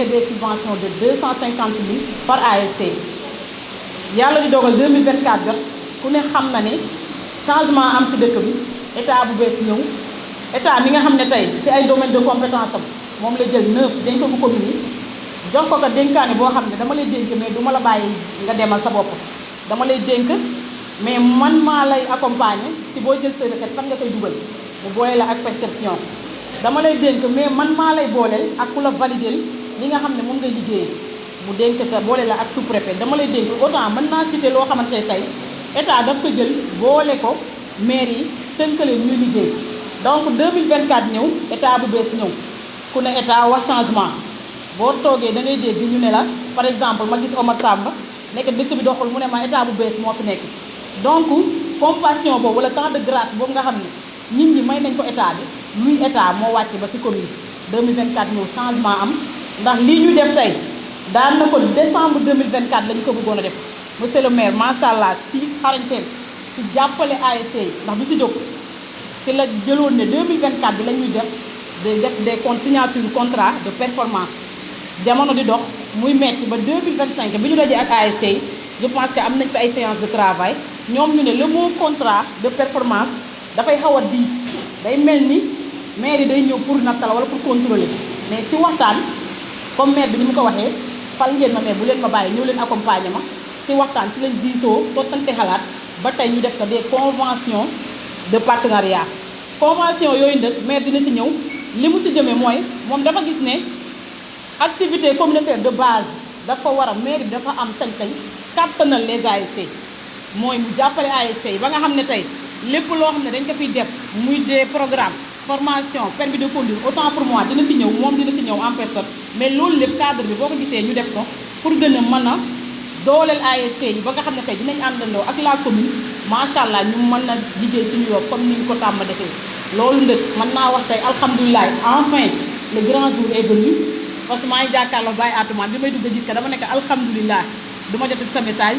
et des subventions de 250 000 par ASC. yàlla di dogal 2024 jot ku ne xam na ne changement am ci dëkk bi état bu bees ñëw état mi nga xam ne tey ci ay domaine de compétence am moom la jël 9 dénk ko commune yi jox ko dénkaane boo xam ne dama lay dénk mais du ma la bàyyi nga demal sa bopp dama lay dénk mais man maa lay accompagner si boo jël sa recette fan nga koy dugal mu boole la ak perception dama lay dénk mais man maa lay booleel ak ku la valider li nga xam ne moom ngay liggéeyee mu dénk te boole la ak sous-préfet dama lay dénk autant mën naa citer loo xamante ne tey état daf ko jël boole ko maire yi tënkale ñuy liggéey donc 2024 ñëw état bu bees ñëw ku ne état wax changement boo toogee da ngay dégg ñu ne la par exemple ma gis Omar Samba nekk dëkk bi doxul mu ne ma état bu bees moo fi nekk donc compassion boobu wala temps de grâce boobu nga xam ne nit ñi may nañ ko état bi luy état moo wàcc ba ci commune 2024 ñëw changement am ndax lii ñu def tey daan na ko décembre 2024 lañu ko bëggoon a def monsieur le maire macha allah si xarañteem si jàppale ASC yi ndax du si jóg si la jëloon ne 2024 bi la ñuy def des signatures contrat de performance jamono di dox muy metti ba 2025 bi ñu dajee ak ASC yi je pense que am nañ fi ay séance de travail ñoom ñu ne le mot contrat de performance dafay xaw a diis day mel ni maire yi day ñëw pour nattal wala pour contrôler mais si waxtaan comme maire bi ni mu ko waxee fal ngeen ma mais bu leen ma bàyyi ñëw leen accompagner ma si waxtaan si lañ diisoo sottante xalaat ba tey ñu def ko des conventions de partenariat convention yooyu nag maire dina si ñëw li mu si jëmee mooy moom dafa gis ne activité communautaire de base dafa war a maire bi dafa am sañ-sañ kàttanal les ASC mooy mu jàppale ASC yi ba nga xam ne tey lépp loo xam ne dañ ko fiy def muy des programmes formation permis de conduire autant pour moi dina si ñëw moom dina si ñëw en personne mais loolu lépp cadre bi boo ko gisee ñu def ko pour gën a mën a dooleel ASC yi ba nga xam ne tey dinañ àndandoo ak la commune macha allah ñu mën a liggéey suñu yoon comme ni ñu ko tàmm defee loolu ndëkk mën naa wax tey alhamdulilah enfin le grand jour est venu parce que maa ngi jàkkaarloo Baye Atoumane bi may dugg gis que dama nekk alhamdulilah du ma jot sa message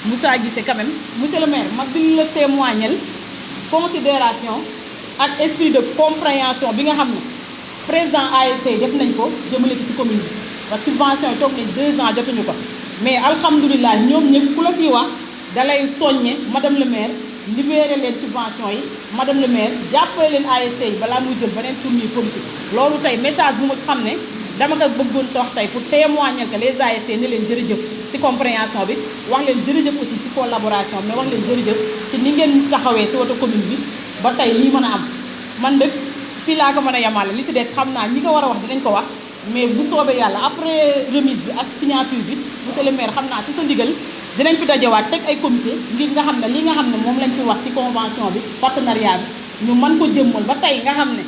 Moussa Guissé quand même monsieur le maire ma di la témoignel considération ak esprit de compréhension bi nga xam ne président ASC def nañ ko jëmale ko ci commune bi parce que subvention yi toog nañ 2 ans jotuñu ko mais alhamdulilah ñoom ñëpp ku la siy wax dalay soññe madame le maire libéré leen subvention yi madame le maire jàppale leen ASC yi balaa muy jël beneen tournure politique loolu tey message bu ma xam ne dama ko bëggoon wax tey pour témoigner que les ASC ne leen jërëjëf ci compréhension bi wax leen jërëjëf aussi ci collaboration mais wax leen jërëjëf ci ni ngeen taxawee ci woto commune bi ba tey lii mën a am man nag fii laa ko mën a yemale li ci des xam naa ñi ko war a wax dinañ ko wax mais bu soobee yàlla après remise bi ak signature bi monsieur le maire xam naa ci sa ndigal dinañ fi dajewaat teg ay comité ngir nga xam ne li nga xam ne moom lañ fi wax ci convention bi partenariat bi ñu mën ko jëmmal ba tey nga xam ne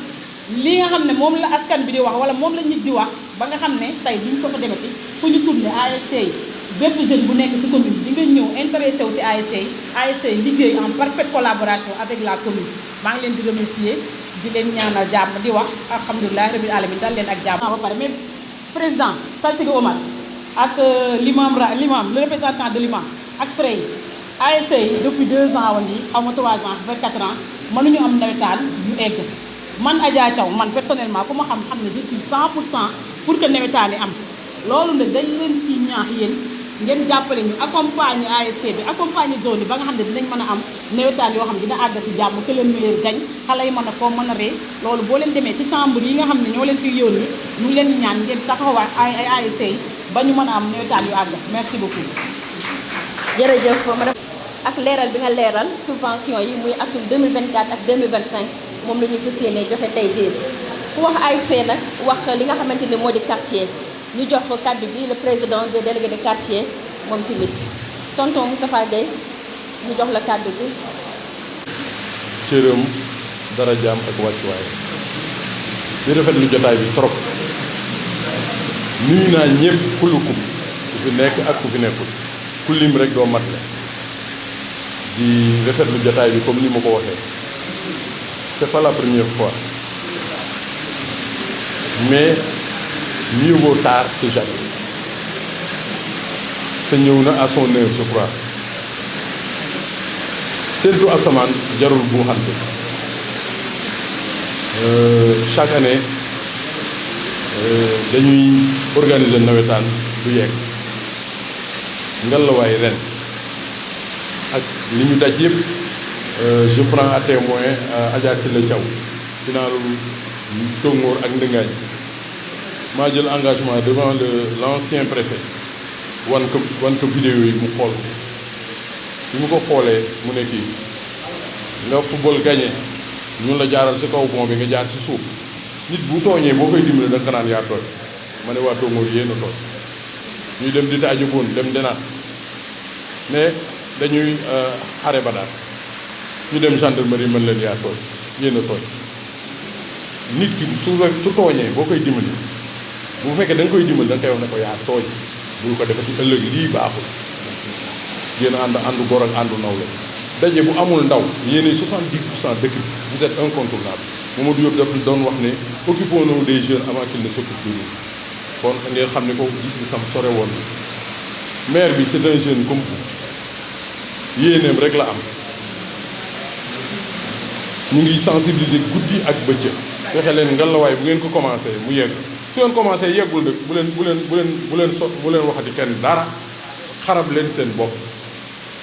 li nga xam ne moom la askan bi di wax wala moom la nit di wax ba nga xam ne tey duñ ko fa demati fu ñu tourné ASC yi bépp jeune bu nekk ci commune di nga ñëw intéressé wu ci ASC yi ASC yi liggéey en parfaite collaboration avec la commune maa ngi leen di remercier di leen ñaanal jàmm di wax alhamdulilah rabbil alamin dal leen ak jàmm ba pare mais président saltige Omar ak l'imam le représentant de l'imam ak frère yi ASC yi depuis 2 ans woon yi xaw ma 3 ans 24 ans mënuñu am nawetaan yu egg man Adja Thiaw man personnellement ku ma xam ne je suis 100% pour que nawetaan yi am loolu nag dañ leen si ñaax yéen ngeen jàppale ñu accompagner ASC bi accompagner zone yi ba nga xam ne dinañ mën a am nawetaan yoo xam ne dina àgg si jàmm que le meilleur gagne xale yi mën a foo mën a ree loolu boo leen demee si chambre yi nga xam ne ñoo leen fi yónni ñu ngi leen di ñaan ngeen taxawaat ay ASC yi ba ñu mën a am nawetaan yu àgg merci beaucoup. jërëjëf madame ak leeral bi nga leeral subvention yi muy atum 2024 ak 2025 moom la ñu fas yéene joxe tey jii ku wax ASC nag wax li nga xamante ni moo di quartier ñu jox kàddu gi le président des délégués de quartier moom tamit tonton Moustapha Gueye ñu jox la kàddu gi. cëram dara jaam ak wàccuwaay di rafetlu jotaay bi trop nuyu naa ñëpp kulukum ku fi nekk ak ku fi nekkul ku lim rek doo mat la di rafetlu jotaay bi comme ni ma ko waxee c'est pas la première fois mais mieux vaut tard que jamais te ñëw na à son heure je crois séntu asamaan jarul buuxante chaque année dañuy organiser nawetaan du yegg ngelawaay ren ak li ñu daj yëpp je prends à témoin Adja Sylla Thiaw finaalu Tongoor ak Ndëngaañ maa jël engagement devant l'ancien préfet wan ko vidéo yi mu xool bi mu ko xoolee mu ne kii nga football gagné ñun la jaaral ci kaw pont bi nga jaar ci suuf nit bu tooñee boo koy dimbali da nga ko naan yaa tooñ ma ne waa Tongoor yéen a tooñ ñuy dem di taajuboon dem denaat mais dañuy xare ba daal ñu dem gendarmerie mën leen yaa tooñ yéen a tooñ nit ki su tooñee boo koy dimbali bu fekkee da nga koy dimbali da nga koy wax ne ko yaa tooñ bul ko defati ëllëg lii baaxul yéen a àndu góor ak àndu nawle daje bu amul ndaw yéenay 70% dëkk bi vous êtes incontournable Mamadou Diop daf doon wax ne occupons-nous des jeunes avant qu'ils ne s'occupent de nous kon ngeen xam ne ko gis-gisam sore woon na maire bi c'est un jeune comme vous yéeneem rek la am ñu ngi sensibiliser guddi ak bëccëg fexe leen ngalawaay bu ngeen ko commencé mu yegg su ngeen commencé yeggul nag bu leen waxati kenn dara xarab leen seen bopp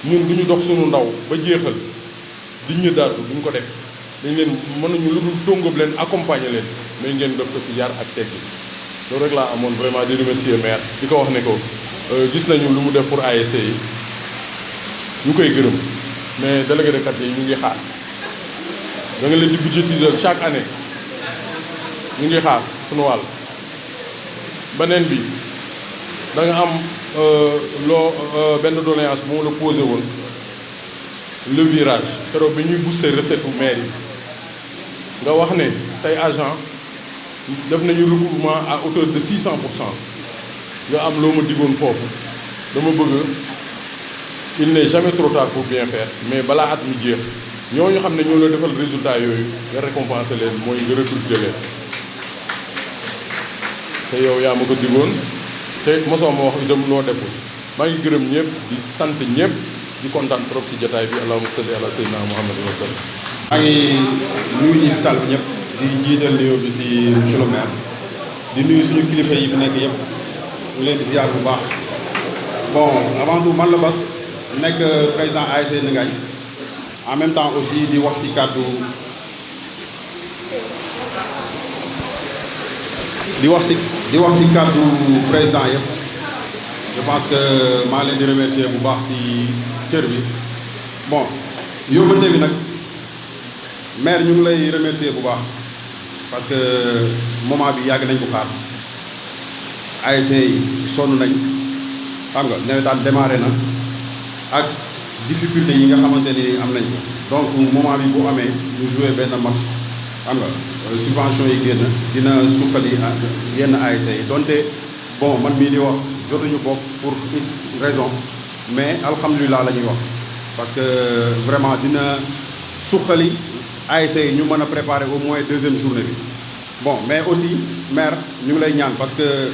ñun du ñu dox suñu ndaw ba jeexal di ñu daal duñ ko def dañ leen mënuñu lu dul tóngóob leen accompagner leen mais ngeen def ko ci yar ak teggi loolu rek laa amoon vraiment di remercier maire di ko wax ne ko gis nañu lu mu def pour ASC yi ñu koy gërëm mais délégué de quartier yi ñu ngi xaar da nga leen di budgétiser chaque année ñu ngi xaar suñu wàll beneen bi da nga am benn doléance bu ma la posé woon le virage keroog bi ñuy booster recette bu maire yi nga wax ne tey agent def nañu recouvrement à hauteur de 600%. nga am loo ma diggoon foofu dama bëgg il n'est jamais trop tard pour bien faire mais balaa at mi jeex ñooñu xam ne ñoo la defal résultat yooyu nga récompenser leen mooy nga recruter leen te yow yaa ma ko diggoon te mosoo ma wax itam loo deful maa ngi gërëm ñëpp di sant ñëpp di kontaan trop ci jotaay bi allahumma salli ala sayyidina muhammadin wa sallam. maa ngi nuyu ñi si salle bi ñëpp di jiital nuyoo bi si monsieur le maire di nuyu suñu kilifa yi fi nekk yëpp ñu leen di ziar bu baax bon avant tout man la Bass nekk président ASC Ndëngaañ en même temps aussi di wax ci kàddu kàddu président yëpp je pense que maa leen di remercier bu baax ci cër bi bon yóbbante bi nag maire ñu ngi lay remercier bu baax parce que moment bi yàgg nañ ko xaar ASC yi sonn nañ xam nga nawetaan démarré na ak difficulté yi nga xamante ni am nañ ko donc moment bi bu amee ñu jouer benn match xam nga subvention yi génn dina suqali yenn ASC yi donte bon man mii di wax jotuñu bokk pour x raison mais alhamdulilah la ñuy wax parce que vraiment dina suqali ASC yi ñu mën a préparer au moins deuxième journée bi bon mais aussi maire ñu ngi lay ñaan parce que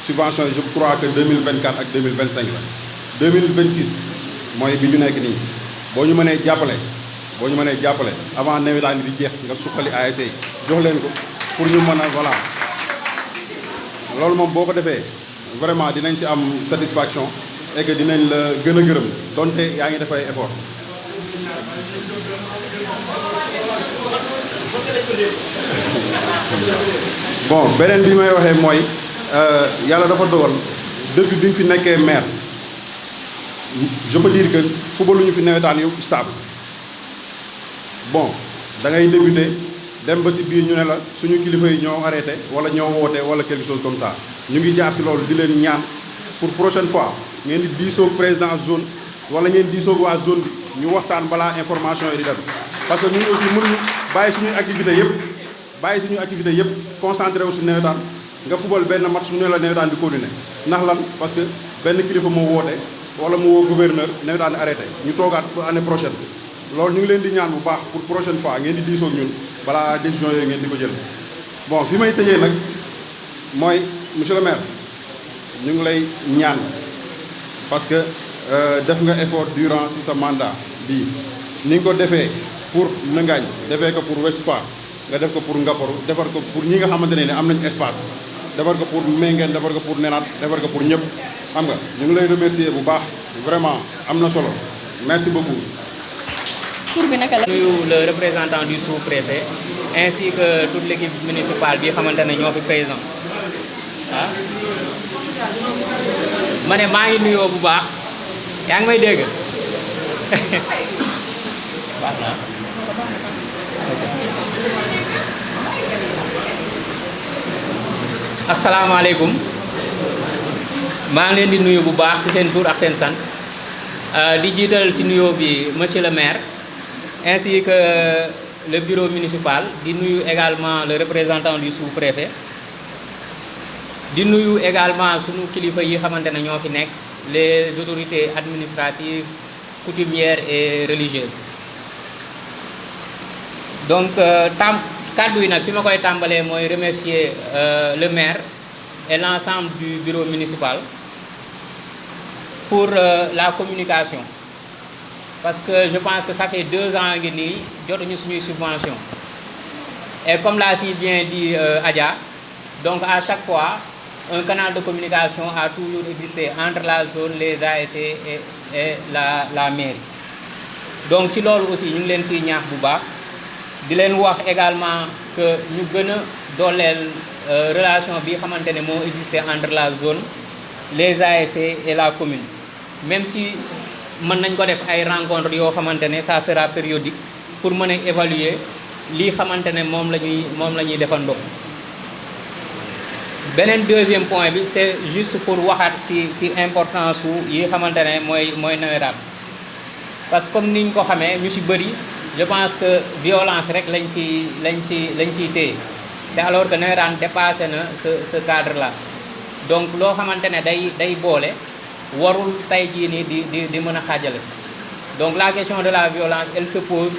subvention yi je crois que 2024 ak 2025 la 2026 mooy bi ñu nekk nii boo ñu mënee jàppale avant nawetaan di jeex nga suqali ASC yi jox leen ko pour ñu mën a voilà loolu moom boo ko defee vraiment dinañ ci am satisfaction et que dinañ la gën a gërëm donte yaa ngi def ay effort bon beneen bi may waxee mooy yàlla dafa dogal depuis bi ñu fi nekkee maire je peux dire que football lu ñu fi nawetaan yu stable bon da ngay débuter dem ba ci biir ñu ne la suñu kilifa yi ñoo arrêté wala ñoo woote wala quelque chose comme ça ñu ngi jaar ci loolu di leen ñaan pour prochaine fois ngeen di diisoog président zone wala ngeen diisoog waa zone bi ñu waxtaan balaa information yi di dem parce que ñun aussi mënuñu bàyyi suñuy activité yëpp concentré wu ci nawetaan nga football benn match ñu ne la nawetaan di continuer ndax lan parce que benn kilifa moo woote wala mu woo gouverneur nawetaan di arrêté ñu toogaat ba année prochaine loolu ñu ngi leen di ñaan bu baax pour prochaine fois ngeen di diisoog ñun balaa décision yooyu ngeen di ko jël bon fi may tëjee nag mooy monsieur le maire ñu ngi lay ñaan parce que def nga effort durant ci sa mandat bii ni nga ko defee pour Ndëngaañ defee ko pour Ouest Foire nga def ko pour Ngaparou defar ko pour ñi nga xamante ne am nañ espace defar ko pour Menguène defar ko pour Nénat defar ko pour ñëpp xam nga ñu ngi lay remercier bu baax vraiment am na solo merci beaucoup. tur bi naka la. nuyu le représentant du sous-préfet ainsi que toute l'équipe municipale bi xamante ne ñoo fi présent ah ma ne maa ngi nuyoo bu baax yaa ngi may dégg baax na asalaamaaleykum maa ngi leen di nuyu bu baax ci seen tur ak seen sant di jiital ci nuyoo bi monsieur le maire ainsi que le bureau municipal di nuyu également le représentant du sous-préfet di nuyu également sunu kilifa yi xamante ne ñoo fi nekk les autorités administratives coutumières et religieuses donc kàddu yi nag fi ma koy tàmbalee mooy remercier le maire et l'ensemble du bureau municipal pour la communication parce que je pense que ça fait 2 ans ngi nii jotuñu suñuy subvention et comme l'a si bien dit Adja donc à chaque fois un canal de communication a toujours existé entre la zone les ASC et la mairie donc ci loolu aussi ñu ngi leen siy ñaax bu baax di leen wax également que ñu gën a dooleel relation bi xamante ne moo existé entre la zone les ASC et la commune même si mën nañ ko def ay rencontres yoo xamante ne ça sera périodique pour mën a évaluer lii xamante ne moom la ñuy defandoo. beneen deuxième point bi c'est juste pour waxaat ci importance wu yi xamante ne mooy nawetaan parce que comme niñ ko xamee ñu ci bëri je pense que violence rek lañ ciy téye te alors que nawetaan dépassé na ce cadre là donc loo xamante ne day boole warul tey jii nii di mën a xaajale donc la question de la violence elle se pose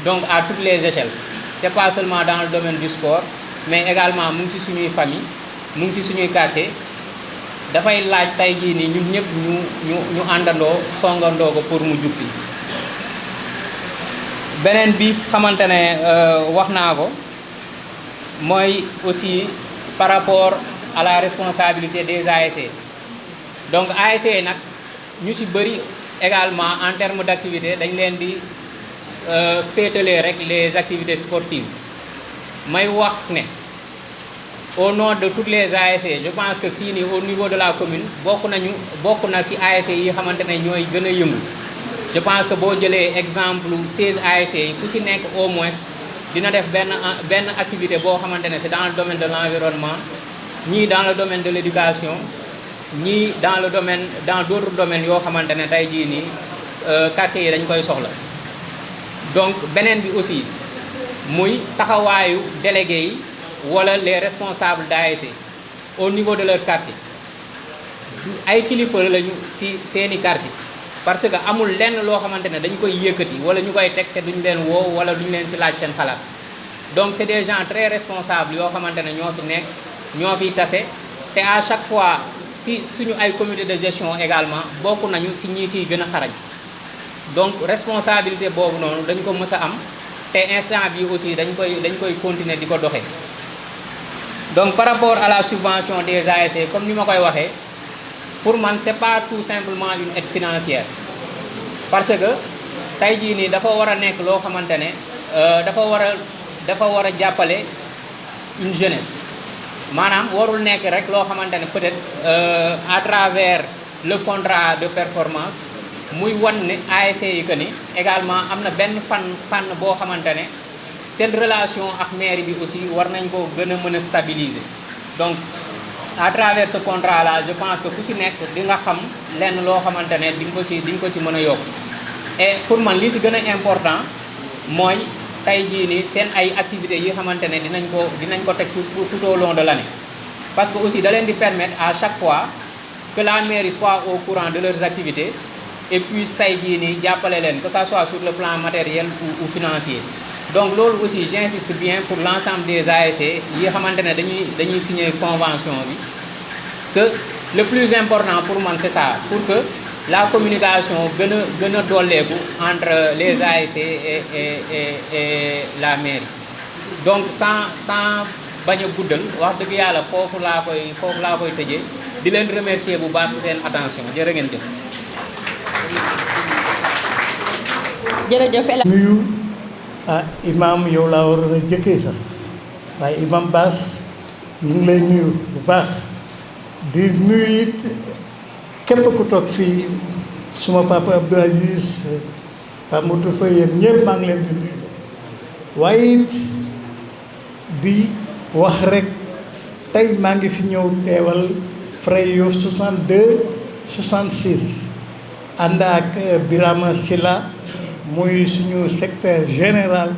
donc à toutes les échelles c'est pas seulement dans le domaine du sport mais également mu ngi ci suñuy famille mu ngi ci suñuy quartier dafay laaj tey jii nii ñun ñëpp ñu àndandoo songandoo ko pour mu jug fi beneen bi xamante ne wax naa ko mooy aussi par rapport à la responsabilité des ASC donc ASC nag ñu ci bëri également en termes d'activité dañ leen di féetalee rek les activités sportives may wax ne au nom de toutes les ASC je pense que fii nii au niveau de la commune bokk na ci ASC yi xamante ne ñooy gën a yëngu je pense que boo jëlee exemple 16 ASC yi ku ci nekk au moins dina def benn activité boo xamante ne c'est dans le domaine de l'environnement ñii dans le domaine de l'éducation ñii dans d'autres domaines yoo xamante ne tey jii nii quartier yi dañ koy soxla donc beneen bi aussi muy taxawaayu délégués yi wala les responsables d'ASC au niveau de leur quartier ay kilifa lañu ci seeni quartier parce que amul lenn loo xamante ne dañ koy yëkkati wala ñu koy teg te duñ leen woo wala duñ leen ci laaj seen xalaat donc c'est des gens très responsables yoo xamante ne ñoo fi nekk ñoo fiy tase te à chaque fois ci suñu ay comité de gestion également bokk nañu ci ñi ciy gën a xarañ donc responsabilité boobu noonu dañ ko mës a am te instant bi aussi dañ koy continuer di ko doxee donc par rapport à la subvention des ASC comme ni ma koy waxee pour man c'est pas tout simplement une aide financière parce que tey jii nii dafa war a nekk loo xamante ne dafa war a jàppale une jeunesse maanaam warul nekk rek loo xamante ne peut-être à travers le contrat de performance muy wan ne ASC yi que ni également am na benn fànn boo xamante ne seen relation ak mairie bi aussi war nañ ko gën a mën a stabiliser donc à travers ce contrat là je pense que ku ci nekk di nga xam lenn loo xamante ne di nga ko ci mën a yokk et pour man li ci gën a important mooy tey jii nii seen ay activités yi xamante ne dinañ ko teg tout au long de l'année parce que aussi da leen di permettre à chaque fois que la mairie soit au courant de leurs activités et puis tey jii nii jàppale leen que ça soit sur le plan matériel ou financier donc loolu aussi j'insiste bien pour l'ensemble des ASC yi xamante ne dañuy signer convention bi que le plus important pour man c'est ça pour que la communication gën a dolleeku entre les ASC et la mairie donc sans bañ a guddal wax dëgg yàlla foofu laa koy tëjee di leen remercier bu baax ci seen attention jërë ngeen jëf. jërëjëf nuyu imam yow laa waroon a jëkkee sax waaye imam Bass ñu ngi lay nuyu bu baax di nuyu it képp ku toog fii suma papa Abdou Aziz Pape Modou Faye yéen ñëpp maa ngi leen di nuyu waaye it di wax rek tey maa ngi fi ñëw teewal Fray Yoff 62 66 ànd ak Birama Silla muy suñu secrétaire général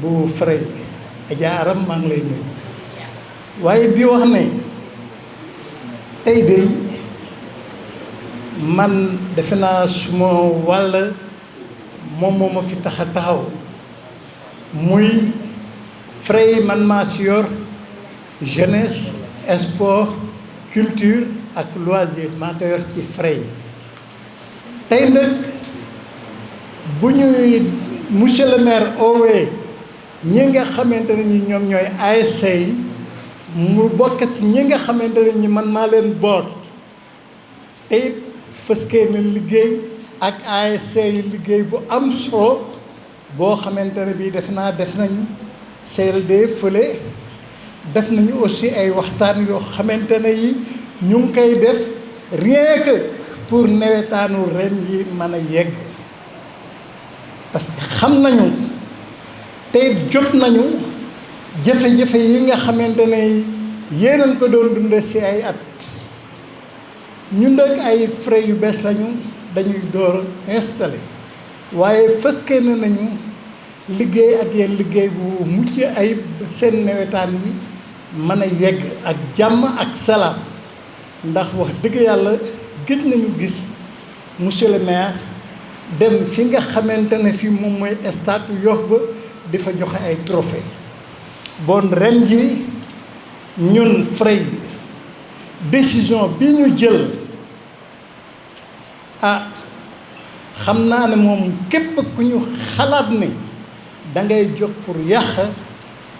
bu Fray Adja Aram maa ngi lay nuyu waaye di wax ne tey de man defe naa suma wàll moom moo ma fi tax a taxaw muy Fray man maa si yor jeunesse sport culture ak loisir maa ko yor ci Fray tey nag bu ñuy monsieur le maire oowee ñi nga xamante ne ñi ñoom ñooy ASC yi mu bokk ci ñi nga xamante ne ñi man maa leen boot te it fëskee na liggéey ak ASC yi liggéey bu am solo boo xamante ne bii def nañu CLD fële def nañu aussi ay waxtaan yoo xamante ne yi ñu ngi koy def rien que pour nawetaanu ren yi mën a yegg parce que xam nañu te jot nañu jafe-jafe yi nga xamante ne yéenañ ko doon dunde ci ay at ñun nag ay Fray yu bees lañu dañuy door installé waaye fëskee na nañu liggéey ak yéen liggéey bu mucc ayib seen nawetaan yi mën a yegg ak jàmm ak salaam ndax wax dëgg yàlla gëj nañu gis monsieur le maire dem fi nga xamante ne fi moom mooy stade Yoff ba di fa joxe ay trophée bon ren ji ñun Fray décision bi ñu jël xam naa ne moom képp ku ñu xalaat ne da ngay jóg pour yàq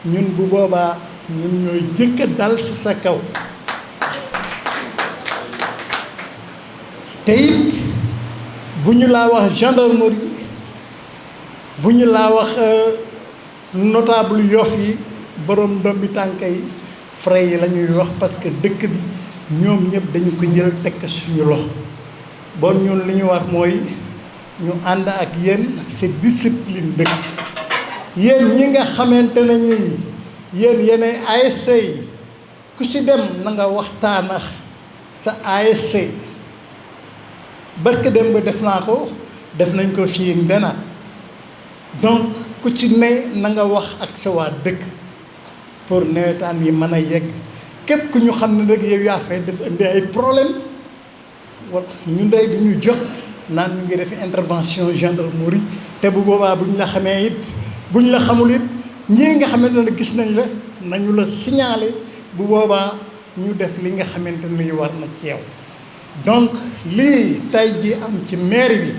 ñun bu boobaa ñun ñooy jëkk a dal ci sa kaw te it bu ñu laa wax gendarmerie bu ñu laa wax notable Yoff yi borom ndombi tànk yi Fray yi la ñuy wax parce que dëkk bi ñoom ñëpp dañu ko jël tekk suñu loxo bon ñun li ñu war mooy ñu ànd ak yéen ci discipline dëkk yéen ñi nga xamante ne ñi yéen yeneen ASC yi ku ci dem na nga waxtaan ak sa ASC barke dem ba def naa ko def nañ ko fii Ndenaat donc ku ci ne na nga wax ak sa waa dëkk pour nawetaan yi mën a yegg képp ku ñu xam ne nag yow yaa fay def indi ay problème wala ñu ndey du ñu jot naan ñu ngi def intervention gendarmerie te bu boobaa bu ñu la xamee it bu ñu la xamul it ñii nga xamante ne gis nañ la nañu la signaler bu boobaa ñu def li nga xamante ne war na ci yow donc lii tey ji am ci mairie bi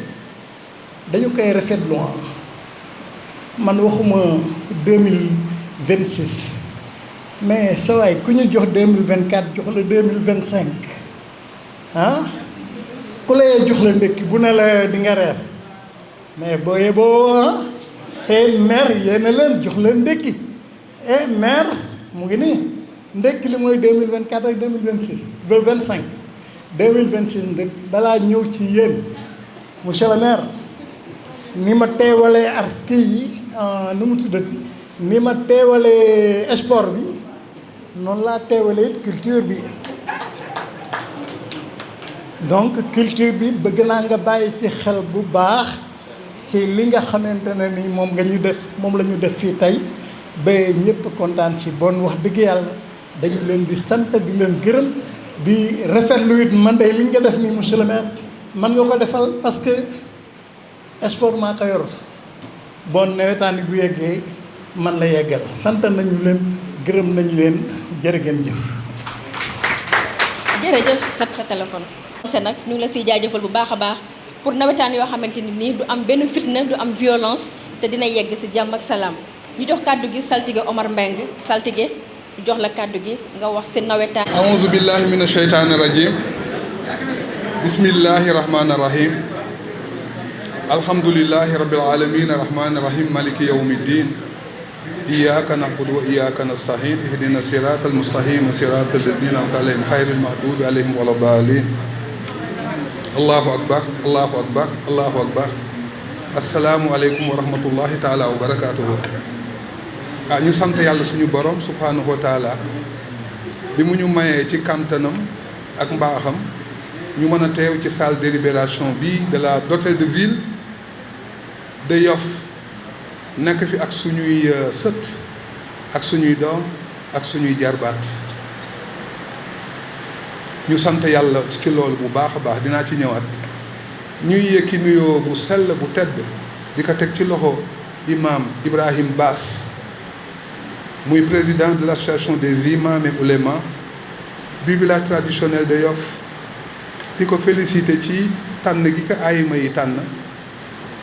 dañu koy rafetlu man waxuma 2026 mais sa waay ku ñu jox 2024 jox la 2025 ku lay jox la ndekki bu ne la di nga reer mais boo yeboo te maire yéena leen jox leen ndekki maire mu ngi nii ndekki li mooy 2024 ak 2026 25 2026 ndëkk balaa ñëw ci yéen monsieur le maire ni ma teewalee ar kii yi nu mu tuddati ni ma teewalee sport bi noonu laa teewalee culture bi donc culture bi bëgg naa nga bàyyi ci xel bu baax ci li nga xamante ne ni moom nga ñu def moom la ñu def fii tey ba ñëpp kontaan ci bon wax dëgg yàlla dañu leen di sant di leen gërëm di rafetlu it man de li nga def nii monsieur le maire man nga ko defal parce que sport maa ko yor bon nawetaan bu yeggee man la yeggal sant nañu leen gërëm nañu leen jërë ngeen jëf. jërëjëf sa téléphone. c'est nag ñu ngi la siy jaajëfal bu baax a baax pour nawetaan yoo xamante ni nii du am benn fitna du am violence te dina yegg si jàmm ak salaam ñu jox kàddu gi saltige Omar Mbengue saltige jox la kàddu gi nga wax si nawetaan. aouzu billahi min asheytaani rajim bismillahi rahmaani rahim alhamdulillahi rabbil alamin rahmaani rahim maliki yawmi ddin iyyaka na'budu wa iyyaka nasta'in ihdina siratal mustaqim siratal ladzina an'amta alayhim ghayril maghdubi alayhim waladdallin allahu akbar allahu akbar allahu akbar assalaamu aleykum wa rahmatullahi taala wa barakatuhu ñu sant yàlla suñu borom subhanahu wa taala bi mu ñu mayee ci kàntanam ak mbaaxam ñu mën a teew ci salle délibération bi de la d'hôtel de ville de Yoff nekk fi ak suñuy sët ak suñuy doom ak suñuy jarbaat ñu sant yàlla ci loolu bu baax a baax dinaa ci ñëwaat ñuy yëkki nuyoo bu sell bu tedd di ko teg ci loxo imam Ibrahim Bass muy président de l'association des imams et oulémas du village traditionnel de Yoff di ko félicité ci tànn gi ko ayima yi tànn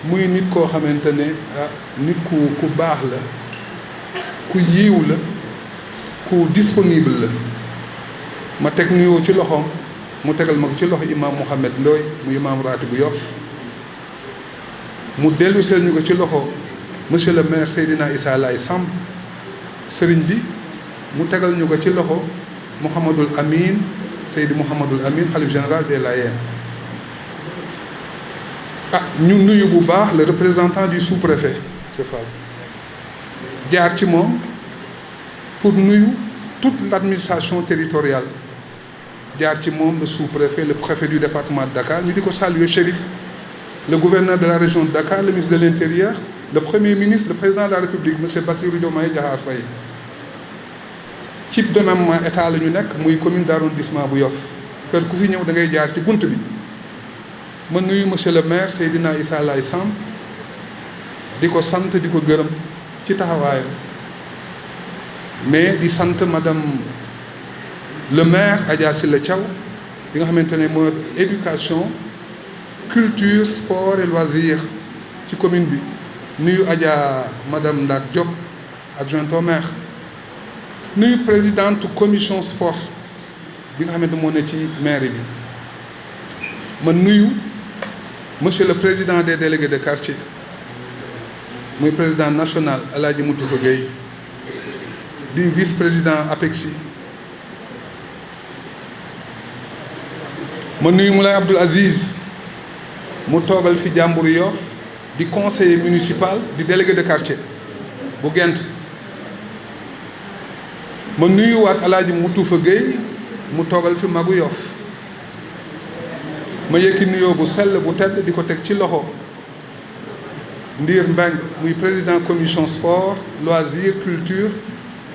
muy nit koo xamante ne nit ku baax la ku yiiw la ku disponible la ma teg nuyoo ci loxoom mu tegal ma ko ci loxo imam Mouhamed Ndoy mu imam raati bu Yoff mu dellu seel ñu ko ci loxo monsieur le maire Seydina Issa Laye Samb sëriñ bi mu tegal ñu ko ci loxo Mouhamadul Amin Seydi Mouhamadul Amin xalif général des Layènes ñu nuyu bu baax le représentant du sous-préfet c'est Fall jaar ci moom pour nuyu toute l'administration territoriale jaar ci moom le sous-préfet le préfet du département de Dakar ñu di ko saluer Chérif le gouverneur de la région de Dakar le ministre de l'Intérieur le premier ministre le président de la République monsieur Bassirou Diomaye Diakhar Faye ci démembrement état la ñu nekk muy commune d'arrondissement bu Yoff kër ku fi ñëw da ngay jaar ci bunt bi ma nuyu monsieur le maire Seydina Issa Laye Samb di ko sant di ko gërëm ci taxawaayam mais di sant madame le maire Adja Sylla Thiaw di nga xamante ne mooy éducation culture sport et loisir ci commune bi nuyu Adja madame Ndak Diop adjointe au maire nuyu présidente commission sport bi nga xamante moo ne ci maire bi ma nuyu monsieur le président des délégués de quartier muy président national El Hadji Moutoufa Gueye di vice-président APEXI ma nuyu Moulay Abdoul Aziz mu toogal fi jàmburu Yoff di conseiller municipal di délégué de quartier bu Gent ma nuyuwaat El Hadji Moutoufa Gueye mu toogal fi magu Yoff ma yëkki nuyoo bu sell bu tedd di ko teg ci loxo Ndiir Mbeng muy président commission sport loisir culture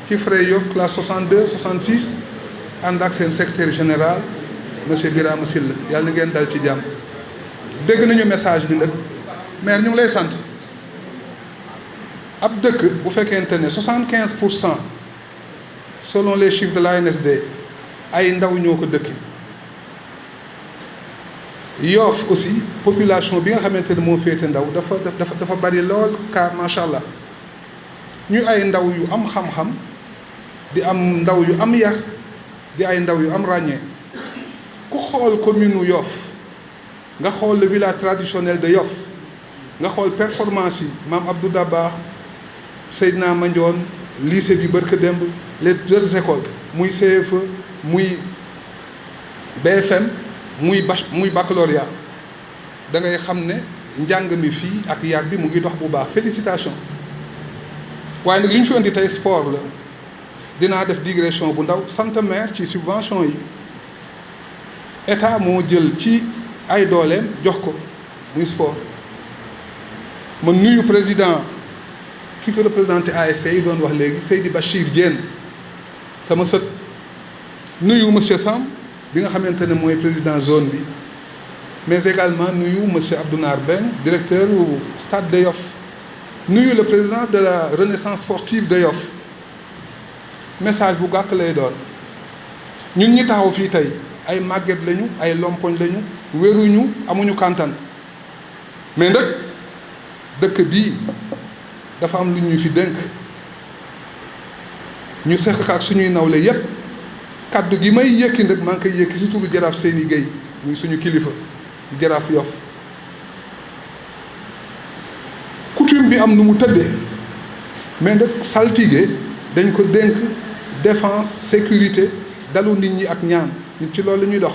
ci Fray Yoff classe 62 66 ànd ak seen secrétaire général monsieur Birama Sylla yàlla na ngeen dal ci jàmm dégg nañu message bi nag maire ñu ngi lay sant ab dëkk bu fekkente ne 75% selon les chiffres de l'ANSD ay ndaw ñoo ko dëkki Yoff aussi population bi nga xamante ne moo féete ndaw dafa bari lool car macha allah ñu ay ndaw yu am xam-xam di am ndaw yu am yar di ay ndaw yu am ràññee ku xool commune u Yoff nga xool le village traditionnel de Yoff nga xool performance yi maam Abdou Dabakh Seydina Mandione lycée bi barka démb les deux écoles muy CFE muy BFM muy baccalauréat da ngay xam ne njàng mi fii ak yar bi mu ngi dox bu baax félicitation waaye nag li ñu fi indi tey sport la dinaa def digression bu ndaw sant maire ci subvention yi état moo jël ci ay dooleem jox ko muy sport ma nuyu président ki fi représenté ASC yi doon wax léegi Seydi Bachir Diène sama sët nuyu monsieur Samb bi nga xamante ne mooy président zone bi mais également nuyu monsieur Abdounar Beng directeur du stade de Yoff nuyu le président de la renaissance sportive de Yoff message bu gàtt lay doon ñun ñi taxaw fii tey ay màgget lañu ay lompoñ lañu wéruñu amuñu kàntan mais nag dëkk bii dafa am lu ñu fi dénk ñu seq ko ak suñuy nawle yépp kaddu gi may yëkki nag maa ngi koy yëkki si turu jaraaf Seyni Gueye muy suñu kilifa di jaraaf Yoff coutume bi am nu mu tëddee mais nag saltige dañ ko dénk défense sécurité dalu nit ñi ak ñaan ñun ci loolu la ñuy dox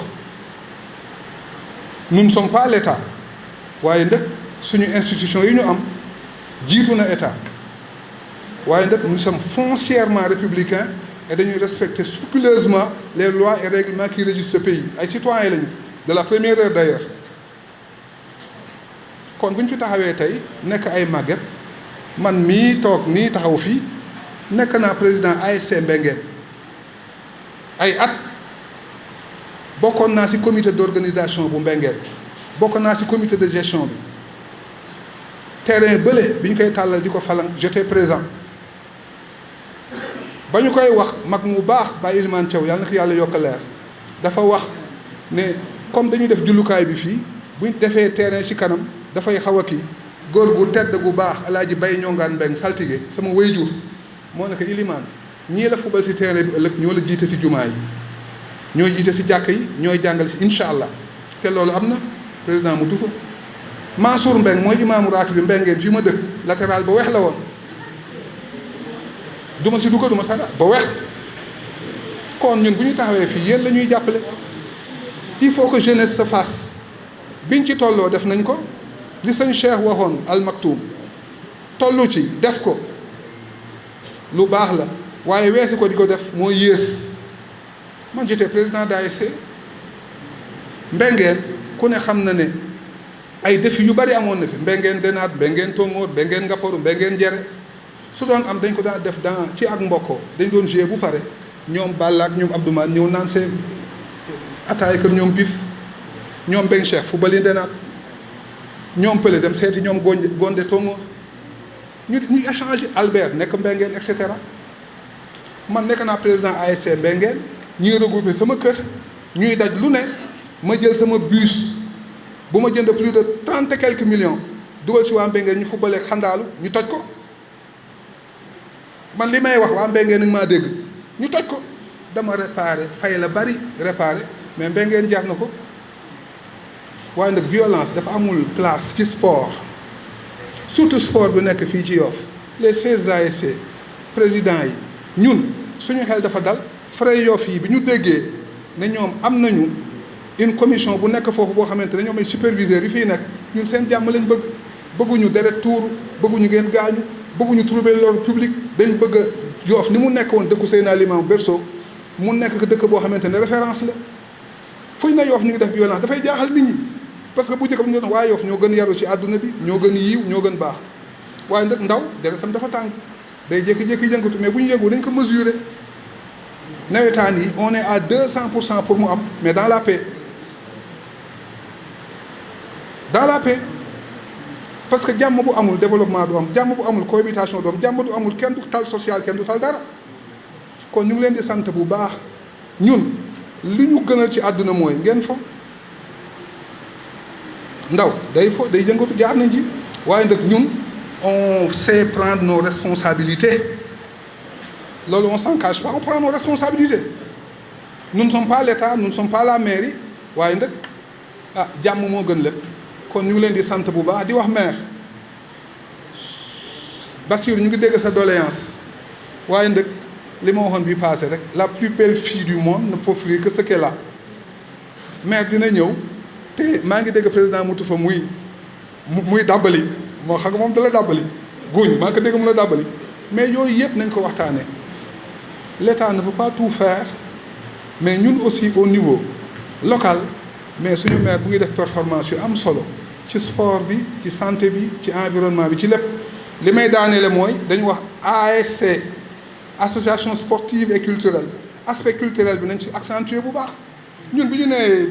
nous ne sommes pas l'État waaye nag suñu institution yi ñu am jiitu na État waaye nag nous sommes foncièrement républicains et dañuy respecter scrupuleusement les lois et règlements qui régissent ce pays ay citoyens lañu de la première heure d'ailleurs kon bu ñu fi taxawee tey nekk ay màgget man mii toog nii taxaw fii nekk naa président ASC Mbengeen ay at bokkoon naa ci comité d'organisation bu Mbengeen bokkoon naa ci comité de gestion bi terrain bële bi ñu koy tàllal di ko falang j'étais présent ba ñu koy wax mag mu baax Baye Ilimane Thiaw yàlla na ko yàlla yokk leer dafa wax ne comme dañuy def jullukaay bi fii buñ defee terrain ci kanam dafay xaw a kii góor gu tedd gu baax alaaji Bay ñongaan Mbeng saltige sama wayjur moo ne ko Ilimane ñii la fubal ci terrain bi ëllëg ñoo la jiite ci jumaa yi ñooy jiite ci jàkk yi ñooy jàngal ci incha allah te loolu am na président mu tufa Mansour Mbeng mooy imaamu raati bi Mbengeen fii ma dëkk latéral ba weex la woon duma ci dugga duma saga ba weex kon ñun bu ñu taxawee fii yéen la ñuy jàppale il faut que jeunesse se fasse biñ ci tolloo def nañ ko li sëñ Cheikh waxoon Al Maktoum tollu ci def ko lu baax la waaye weesi ko di ko def moo yées man j'étais président d'ASC Mbengeen ku ne xam na ne ay défi yu bari amoon na fi Mbengeen Denaat Mbengeen Tongoor Mbengeen Ngaporu Mbengeen Jere su doon am dañ ko daan def dans ci ak mbokkoo dañ doon jouer bu pare ñoom Balla ak ñoom Abdoumane ñëw naan seen ataay kër ñoom Pif ñoom Mbeng Cheikh fu bali Denaat ñoom Pële dem seeti ñoom Gonde Tongoor ñu échanger Albert nekk Mbengeen et cetera man nekk naa président ASC Mbengeen ñuy regroupé sama kër ñuy daj lu ne ma jël sama bus bu ma jënd plus de 30 et quelques millions dugal ci waa Mbengeen ñu footballé ak xandaalu ñu toj ko man li may wax waa Mbengeen nag maa dégg ñu toj ko dama réparé fay la bari réparé mais Mbengeen jar na ko waaye nag violence dafa amul place ci sport surtout sport bi nekk fii ci Yoff les 16 ASC présidents yi ñun suñu xel dafa dal frais Yoff yi bi ñu déggee ne ñoom am nañu une commission bu nekk foofu boo xamante ne ñoom ay superviseurs yi fii nekk ñun seen jàmm lañ bëgg bëgguñu deret tuuru bëgguñu ngeen gaañu bëgguñu trouver l'ordre public dañ bëgg a Yoff ni mu nekk woon dëkku Seydina Limamou Berceau mu nekk dëkk boo xamante ne référence la fuñ na Yoff ñu ngi def violence dafay jaaxal nit ñi parce que bu njëkk ñu doon waa Yoff ñoo gën yaru ci àdduna bi ñoo gën yiiw ñoo gën baax waaye nag ndaw deretam dafa tàng day jékki-jékki yëngatu mais bu ñu yëngu dañ ko mesurer nawetaan yi on est à 200% pour mu am mais dans la paix parce que jàmm bu amul développement du am jàmm bu amul cohabitation du am jàmm du amul kenn du tal social kenn du tal dara kon ñu ngi leen di sant bu baax ñun li ñu gënal ci àdduna mooy ngeen fo ndaw day fo day yëngatu jaar nañ ci waaye nag ñun on sait prendre nos responsabilités loolu on s'en cache pas on prend nos responsabilités nous ne sommes pas l'État nous ne sommes pas la mairie waaye nag ah jàmm moo gën lépp kon ñu ngi leen di sant bu baax di wax maire Bassirou ñu ngi dégg sa doléance waaye nag li ma waxoon bi passé rek la plus belle fille du monde ne peut offrir que ce qu'elle a maire dina ñëw te maa ngi dégg président mutu fa muy dàbbali moo xam nga moom dala dàbbali guuñ maa ngi ko dégg mu la dàbbali mais yooyu yëpp nañ ko waxtaanee l'État ne peut pas tout faire mais ñun aussi au niveau local mais suñu maire bu ngi def performance yu am solo ci sport bi ci santé bi ci environnement bi ci lépp li may daaneele mooy dañu wax ASC association sportive et culturelle aspect culturel bi nañ ci accentuer bu baax ñun bu ñu nee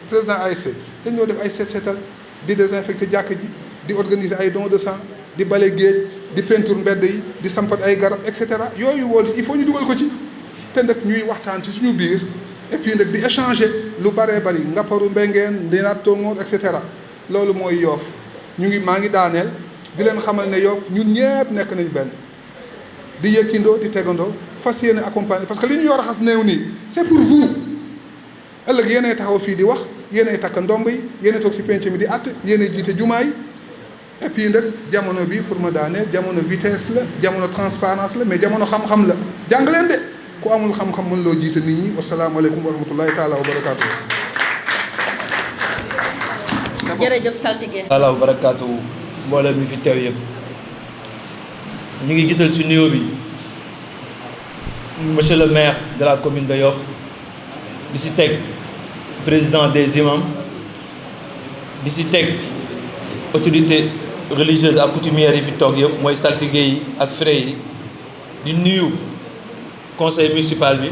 président ASC dañoo def ay setal di désinfecter jàkk ji di organiser ay dons de sang di bale géej di peinture mbedd yi di sampat ay garab et cetera yooyu woon il faut ñu dugal ko ci te nag ñuy waxtaan ci suñu biir et puis nag di échanger lu bëree bëri Ngaparou Mbengeen Ndinaat Tongoor et cetera loolu mooy Yoff maa ngi daaneel di leen xamal ne Yoff ñun ñëpp nekk nañ benn di yëkkindoo di tegandoo fas yéene accompagner parce que li ñu yor a xas néew nii c'est pour vous ëllëg yéenay taxaw fii di wax yéenay takk ndomb yi yéenay toog si penc mi di àtt yéenay jiite jumaa yi et puis nag jamono bi pour ma daaneel jamono vitesse la jamono transparence la mais jamono xam-xam la jàng leen de ku amul xam-xam mën loo jiite nit ñi wasalaamaaleykum wa rahmatullahi taala wa barakaatu. jërëjëf saltige. taala wa barakaatu mboolem mi fi teew yëpp ñu ngi gisal ci nuyoo bi monsieur le maire de la commune de Yoff di si teg président des imams di si teg autorité religieuse ak coutumière yi fi toog yëpp mooy saltige yi ak frères yi di nuyu conseil municipal bi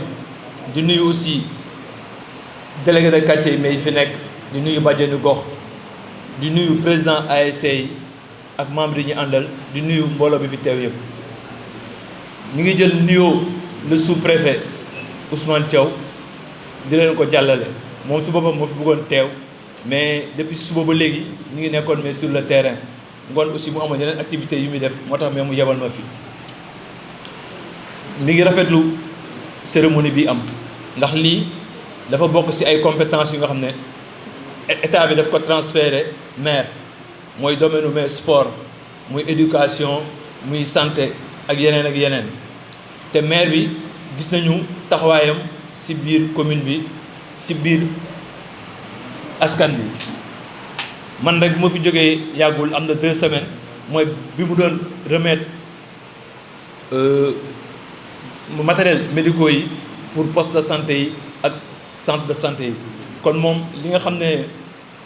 di nuyu aussi délégué de quartier yi mais yi fi nekk di nuyu bàjjenu gox di nuyu président ASC yi ak membre yi ñu àndal di nuyu mbooloo bi fi teew yëpp ñu ngi jël nuyoo le sous-préfet Ousmane Thiaw di leen ko jàllale moom si boppam moo fi bëggoon teew mais depuis suba ba léegi ñu ngi nekkoon mais sur le terrain ngoon aussi mu amoon yeneen activités yu muy def moo tax mais mu yebal ma fi mi ngi rafetlu cérémonie bi am ndax lii dafa bokk ci ay compétences yu nga xam ne état bi daf ko transféré maire mooy domaine u maire sport muy éducation muy santé ak yeneen te maire bi gis nañu taxawaayam ci biir commune bi ci biir askan bi man rek bu ma fi jógee yàggul am na 2 semaines mooy bi mu doon remettre matériel médicaux yi pour poste de santé yi ak centre de santé yi kon moom li nga xam ne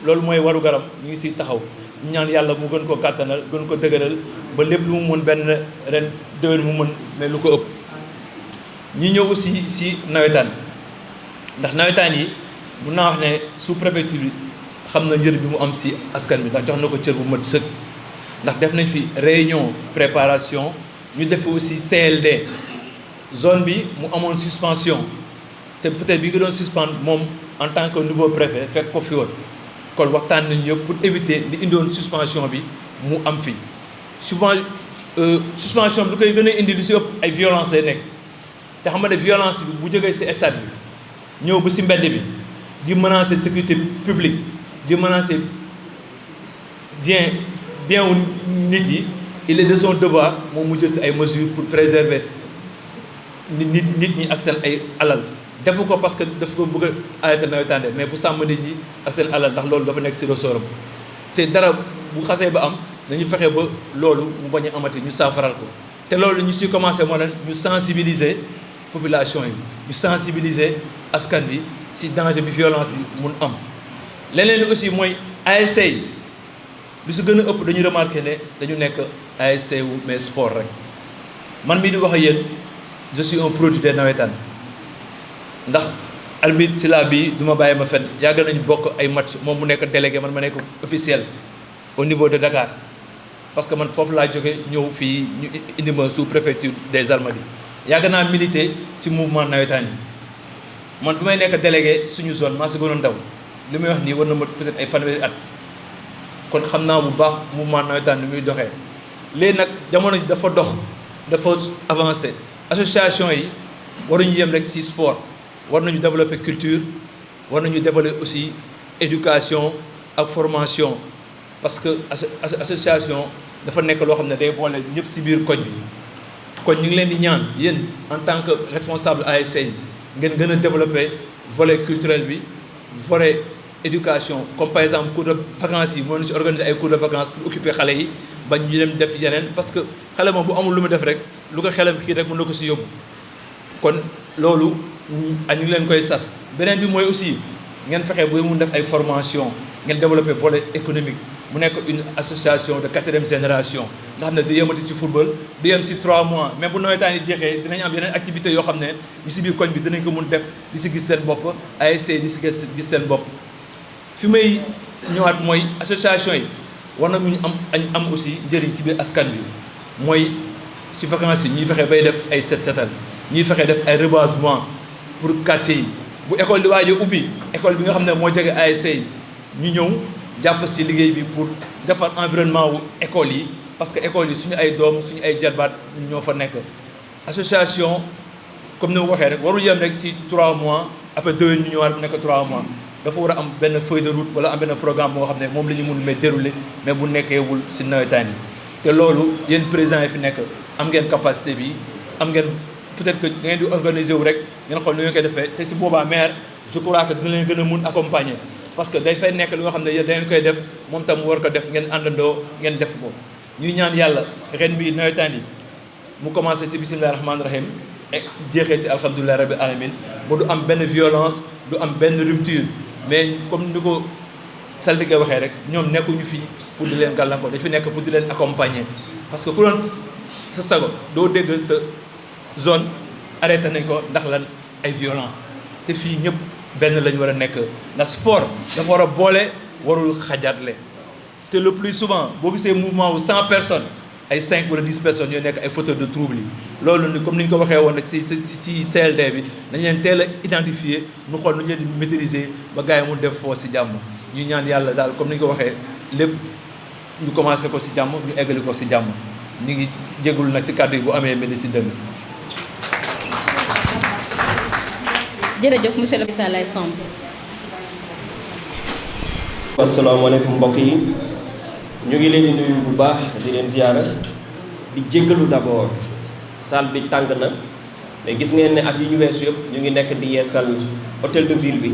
loolu mooy waru garam ñu ngi ciy taxaw ñu ñaan yàlla mu gën ko kàttanal gën ko dëgëral ba lépp lu mu mën benn ren déwén mu mën mais lu ko ëpp ñi ñëw aussi ci nawetaan ndax nawetaan yi mun naa wax ne sous préfecture bi xam na njëriñ bi mu am ci askan bi ndax jox na ko cër bu mat sëkk ndax def nañ fi réunion préparation ñu def aussi CLD zone bi mu amoon suspension te peut-être bi nga doon suspendre moom en tant que nouveau préfet fekk ko fi woon kon waxtaan nañu yëpp pour éviter li indoon suspension bi mu am fi souvent suspension bi lu koy gën a indi lu ci ëpp ay violence lay nekk te xam nga ne violence bi bu jógee ci stade bi ñëw ba ci mbedd bi di menacer sécurité publique di menacer bien wu nit yi il est de son devoir moom mu jël ci ay mesures pour préserver nit ñi ak seen ay alal defu ko parce que daf ko bëgg a arrêté nawetaan mais bu sàmm nit ñi ak seen alal ndax loolu dafa nekk ci ressortam te dara bu xasee ba am nañu fexe ba loolu mu bañ a amati ñu saafaral ko te loolu ñu ci commencé moo leen ñu sensibiliser population yi ñu sensibiliser askan bi ci danger bi violence bi mun am leneen li aussi mooy ASC yi lu ci gën a ëpp dañu remarqué ne dañu nekk ASC wu mais sport rek man mii di wax ak yéen je suis un produit des nawetaan ndax arbitre Sylla bi du ma bàyyi ma fenn yàgg nañu bokk ay match moom mu nekk délégué man ma nekk officiel au niveau de Dakar parce que man foofu laa jóge ñëw fii ñu indi ma sous préfecture des Almadies yàgg naa militer ci mouvement nawetaan yi man bi may nekk délégué suñu zone maa si gënoon ndaw li may wax nii war na ma peut-être ay fanweeri at kon xam naa bu baax mouvement nawetaan ni muy doxee léegi nag jamono ji dafa dox dafa avancé association yi waruñu yem rek ci sport war nañu développer culture war nañu développer aussi éducation ak formation parce que association dafa nekk loo xam ne day boole ñëpp ci biir koñ bi kon ñu ngi leen di ñaan yéen en tant que responsable ASC yi ngeen gën a développer volet culturel bi volet éducation comme par exemple cours de vacances yi mën na ci organiser ay cours de vacances pour occuper xale yi bañ ñu dem def yeneen parce que xale moom bu amul lu mu def rek lu ko xelam kii rek mën na ko ci yóbbu kon loolu ñu ngi leen koy sas beneen bi mooy aussi ngeen fexe ba mun def ay formation ngeen développer volet économique mu nekk une association de 4e génération nga xam ne di yemati ci football di yem ci 3 mois même bu nawetaan yi jeexee dinañ am yeneen activités yoo xam ne ñi ci biir koñ bi dinañ ko mun def di ci gis seen bopp ASC di ci gis seen bopp fi may ñëwaat mooy association yi war na ñu am aussi njëriñ ci biir askan bi mooy ci vacances yi ñuy fexe bay def ay setal ñuy fexe def ay reboisement pour quartier yi bu école di waaj a ubbi école bi nga xam ne moo jege ASC yi ñu ñëw jàpp ci liggéey bi pour defar environnement wu école yi parce que école yi suñu ay doom suñu ay jarbaat ñoo fa nekk association comme ni ma waxee rek warul yem rek si 3 mois après 2 ñu ñëwaat nekk 3 mois dafa war a am benn feuille de route wala am benn programme boo xam ne moom la ñu mun mais dérouler mais bu nekkeewul si nawetaan yi te loolu yéen président yi fi nekk am ngeen capacité bi am ngeen peut-être que da ngeen di organiser wu rek ngeen xool nu ngeen koy defee te si boobaa maire je crois que dina leen gën a mun accompagner parce que day fay nekk li nga xam ne yéen da ngeen koy def moom tam mu war ko def ngeen àndandoo ngeen def ko ñuy ñaan yàlla ren bi nawetaan yi mu commencé si bisimilah rahmaani rahim et jeexee si alhamdulilah rabbi alamin ba du am benn violence du am benn rupture mais comme ni ko saltige waxee rek ñoom nekkuñu fii pour di leen gàllankoor dañ fi nekk pour di leen accompagner parce que ku doon sa sago doo dégg sa zone arrêté nañ ko ndax lan ay violence te fii ñëpp benn lañ war a nekk ndax sport dafa war a boole warul xajatle te le plus souvent boo gisee mouvement wu 100 personnes ay 5 wala 10 personnes ñooy nekk ay fauteurs de trouble yi loolu comme ni ñu ko waxee woon rek si CLD bi dañ leen teel a identifier ñu xool nu ñu leen di maîtriser ba gars yi mu def foo si jàmm ñu ñaan yàlla daal comme ni ñu ko waxee lépp ñu commencé ko si jàmm ñu eggali ko si jàmm ñu ngi jégalu nag si kàddu yi bu amee mel ni si dëgg. jërëjëf monsieur le président Lay Samb. asalaamaaleykum mbokk yi ñu ngi leen di nuyu bu baax di leen ziyaara di jéggalu d'abord salle bi tàng na mais gis ngeen ne at yi ñu weesu yëpp ñu ngi nekk di yeesal hôtel de ville bi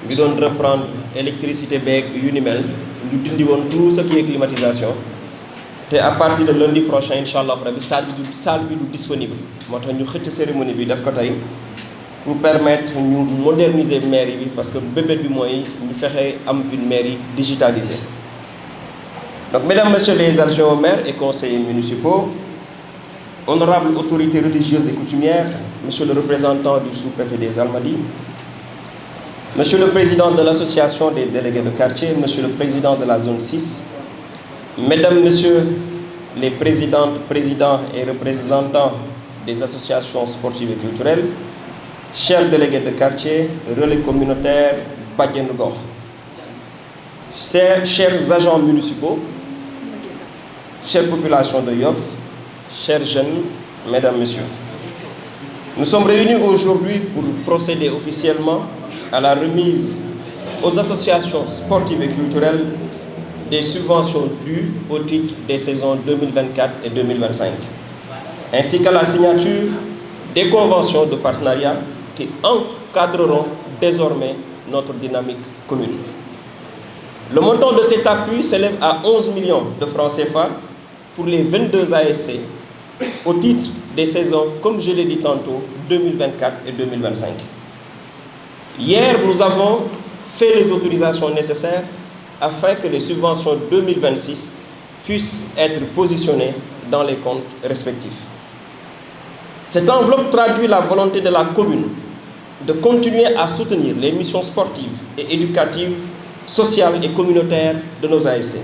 ñu doon reprendre électricité beeg yu ni mel ñu dindi woon tout ce qui est climatisation te à partir de lundi prochain incha allah rabi salle bi du disponible moo tax ñu xëcc cérémonie bi def ko tey pour permettre ñu moderniser mairie bi parce que bébét bi mooy ñu fexe am une mairie digitalisée. Donc mesdames, messieurs les adjoints au maire et conseillers municipaux, honorables autorités religieuses et coutumières, monsieur le représentant du sous-préfet des Almadies, monsieur le président de l'association des délégués de quartier, monsieur le président de la zone 6, mesdames, messieurs les présidentes, présidents et représentants des associations sportives et culturelles, chers délégués de quartier, relais communautaires, Badjen Gox, chers agents municipaux, chère population de Yoff, chers jeunes, mesdames, messieurs. Nous sommes réunis aujourd'hui pour procéder officiellement à la remise aux associations sportives et culturelles des subventions dues au titre des saisons 2024 et 2025, ainsi qu'à la signature des conventions de partenariat qui encadreront désormais notre dynamique commune. Le montant de cet appui s'élève à 11 millions de francs CFA pour les 22 ASC au titre des saisons, comme je l'ai dit tantôt, 2024 et 2025. Hier, nous avons fait les autorisations nécessaires afin que les subventions 2026 puissent être positionnées dans les comptes respectifs. Cette enveloppe traduit la volonté de la commune de continuer à soutenir les missions sportives et éducatives, sociales et communautaires de nos ASC.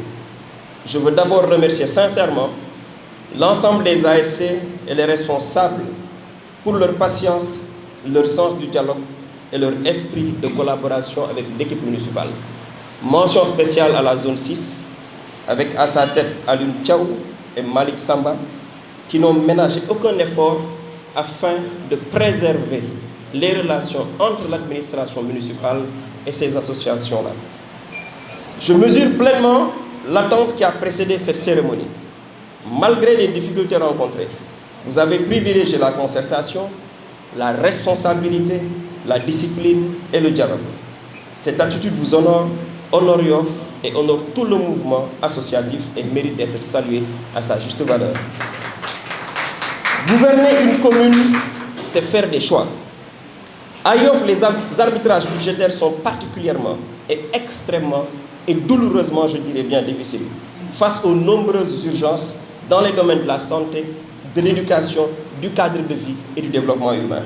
Je veux d'abord remercier sincèrement l'ensemble des ASC et les responsables pour leur patience, leur sens du dialogue et leur esprit de collaboration avec l'équipe municipale. Mention spéciale à la zone 6, avec à sa tête Alun Tchaou et Malik Samba, qui n'ont ménagé aucun effort afin de préserver les relations entre l'administration municipale et ces associations-là. Je mesure pleinement l'attente qui a précédé cette cérémonie. Malgré les difficultés rencontrées, vous avez privilégié la concertation, la responsabilité, la discipline et le dialogue. Cette attitude vous honore, honore Yoff et honore tout le mouvement associatif et mérite d'être salué à sa juste valeur. Gouverner une commune, c'est faire des choix. À Yoff, les arbitrages budgétaires sont particulièrement et extrêmement et douloureusement, je dirais bien, difficiles face aux nombreuses urgences dans les domaines de la santé, de l'éducation, du cadre de vie et du développement urbain.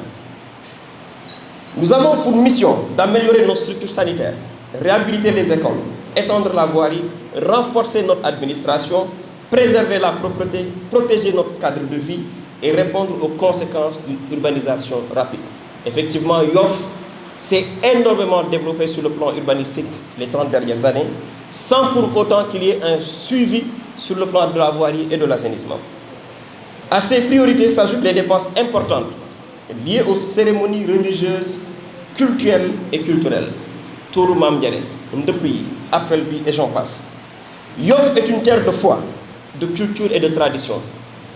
Nous avons pour mission d'améliorer nos structures sanitaires, réhabiliter les écoles, étendre la voirie, renforcer notre administration, préserver la propreté, protéger notre cadre de vie et répondre aux conséquences d'une urbanisation rapide. Effectivement, Yoff s'est énormément développé sur le plan urbanistique les 30 dernières années, sans pour autant qu'il y ait un suivi sur le plan de la voirie et de l'assainissement. À ces priorités s'ajoutent les dépenses importantes liées aux cérémonies religieuses, cultuelles et culturelles. Tourou Mam Diaré, Ndepyi, Appel Bi et j'en passe. Yoff est une terre de foi, de culture et de tradition.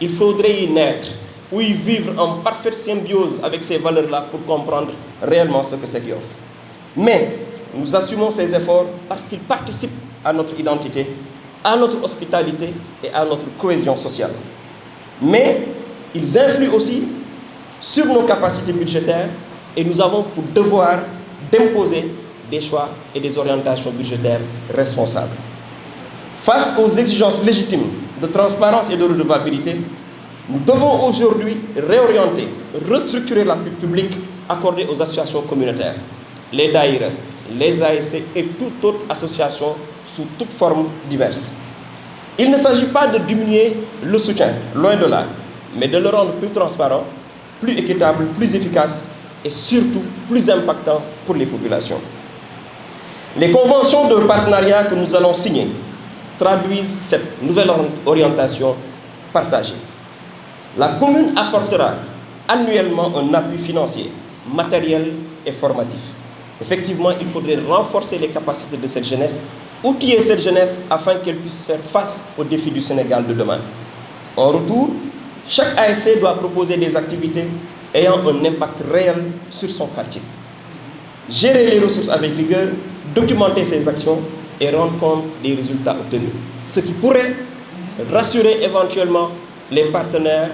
Il faudrait y naître ou y vivre en parfaite symbiose avec ces valeurs-là pour comprendre réellement ce que c'est que Yoff. Mais nous assumons ces efforts parce qu'ils participent à notre identité, à notre hospitalité et à notre cohésion sociale. Mais ils influent aussi sur nos capacités budgétaires et nous avons pour devoir d'imposer des choix et des orientations budgétaires responsables. Face aux exigences légitimes de transparence et de redevabilité, nous devons aujourd'hui réorienter, restructurer l'appui public accordé aux associations communautaires, les daïra, les ASC et toute autre association sous toutes formes diverses. Il ne s'agit pas de diminuer le soutien, loin de là, mais de le rendre plus transparent, plus équitable, plus efficace et surtout plus impactant pour les populations. Les conventions de partenariat que nous allons signer traduisent cette nouvelle orientation partagée. La commune apportera annuellement un appui financier, matériel et formatif. Effectivement, il faudrait renforcer les capacités de cette jeunesse, outiller cette jeunesse afin qu'elle puisse faire face aux défis du Sénégal de demain. En retour, chaque ASC doit proposer des activités ayant un impact réel sur son quartier. Gérer les ressources avec rigueur, documenter ses actions et rendre compte des résultats obtenus. Ce qui pourrait rassurer éventuellement les partenaires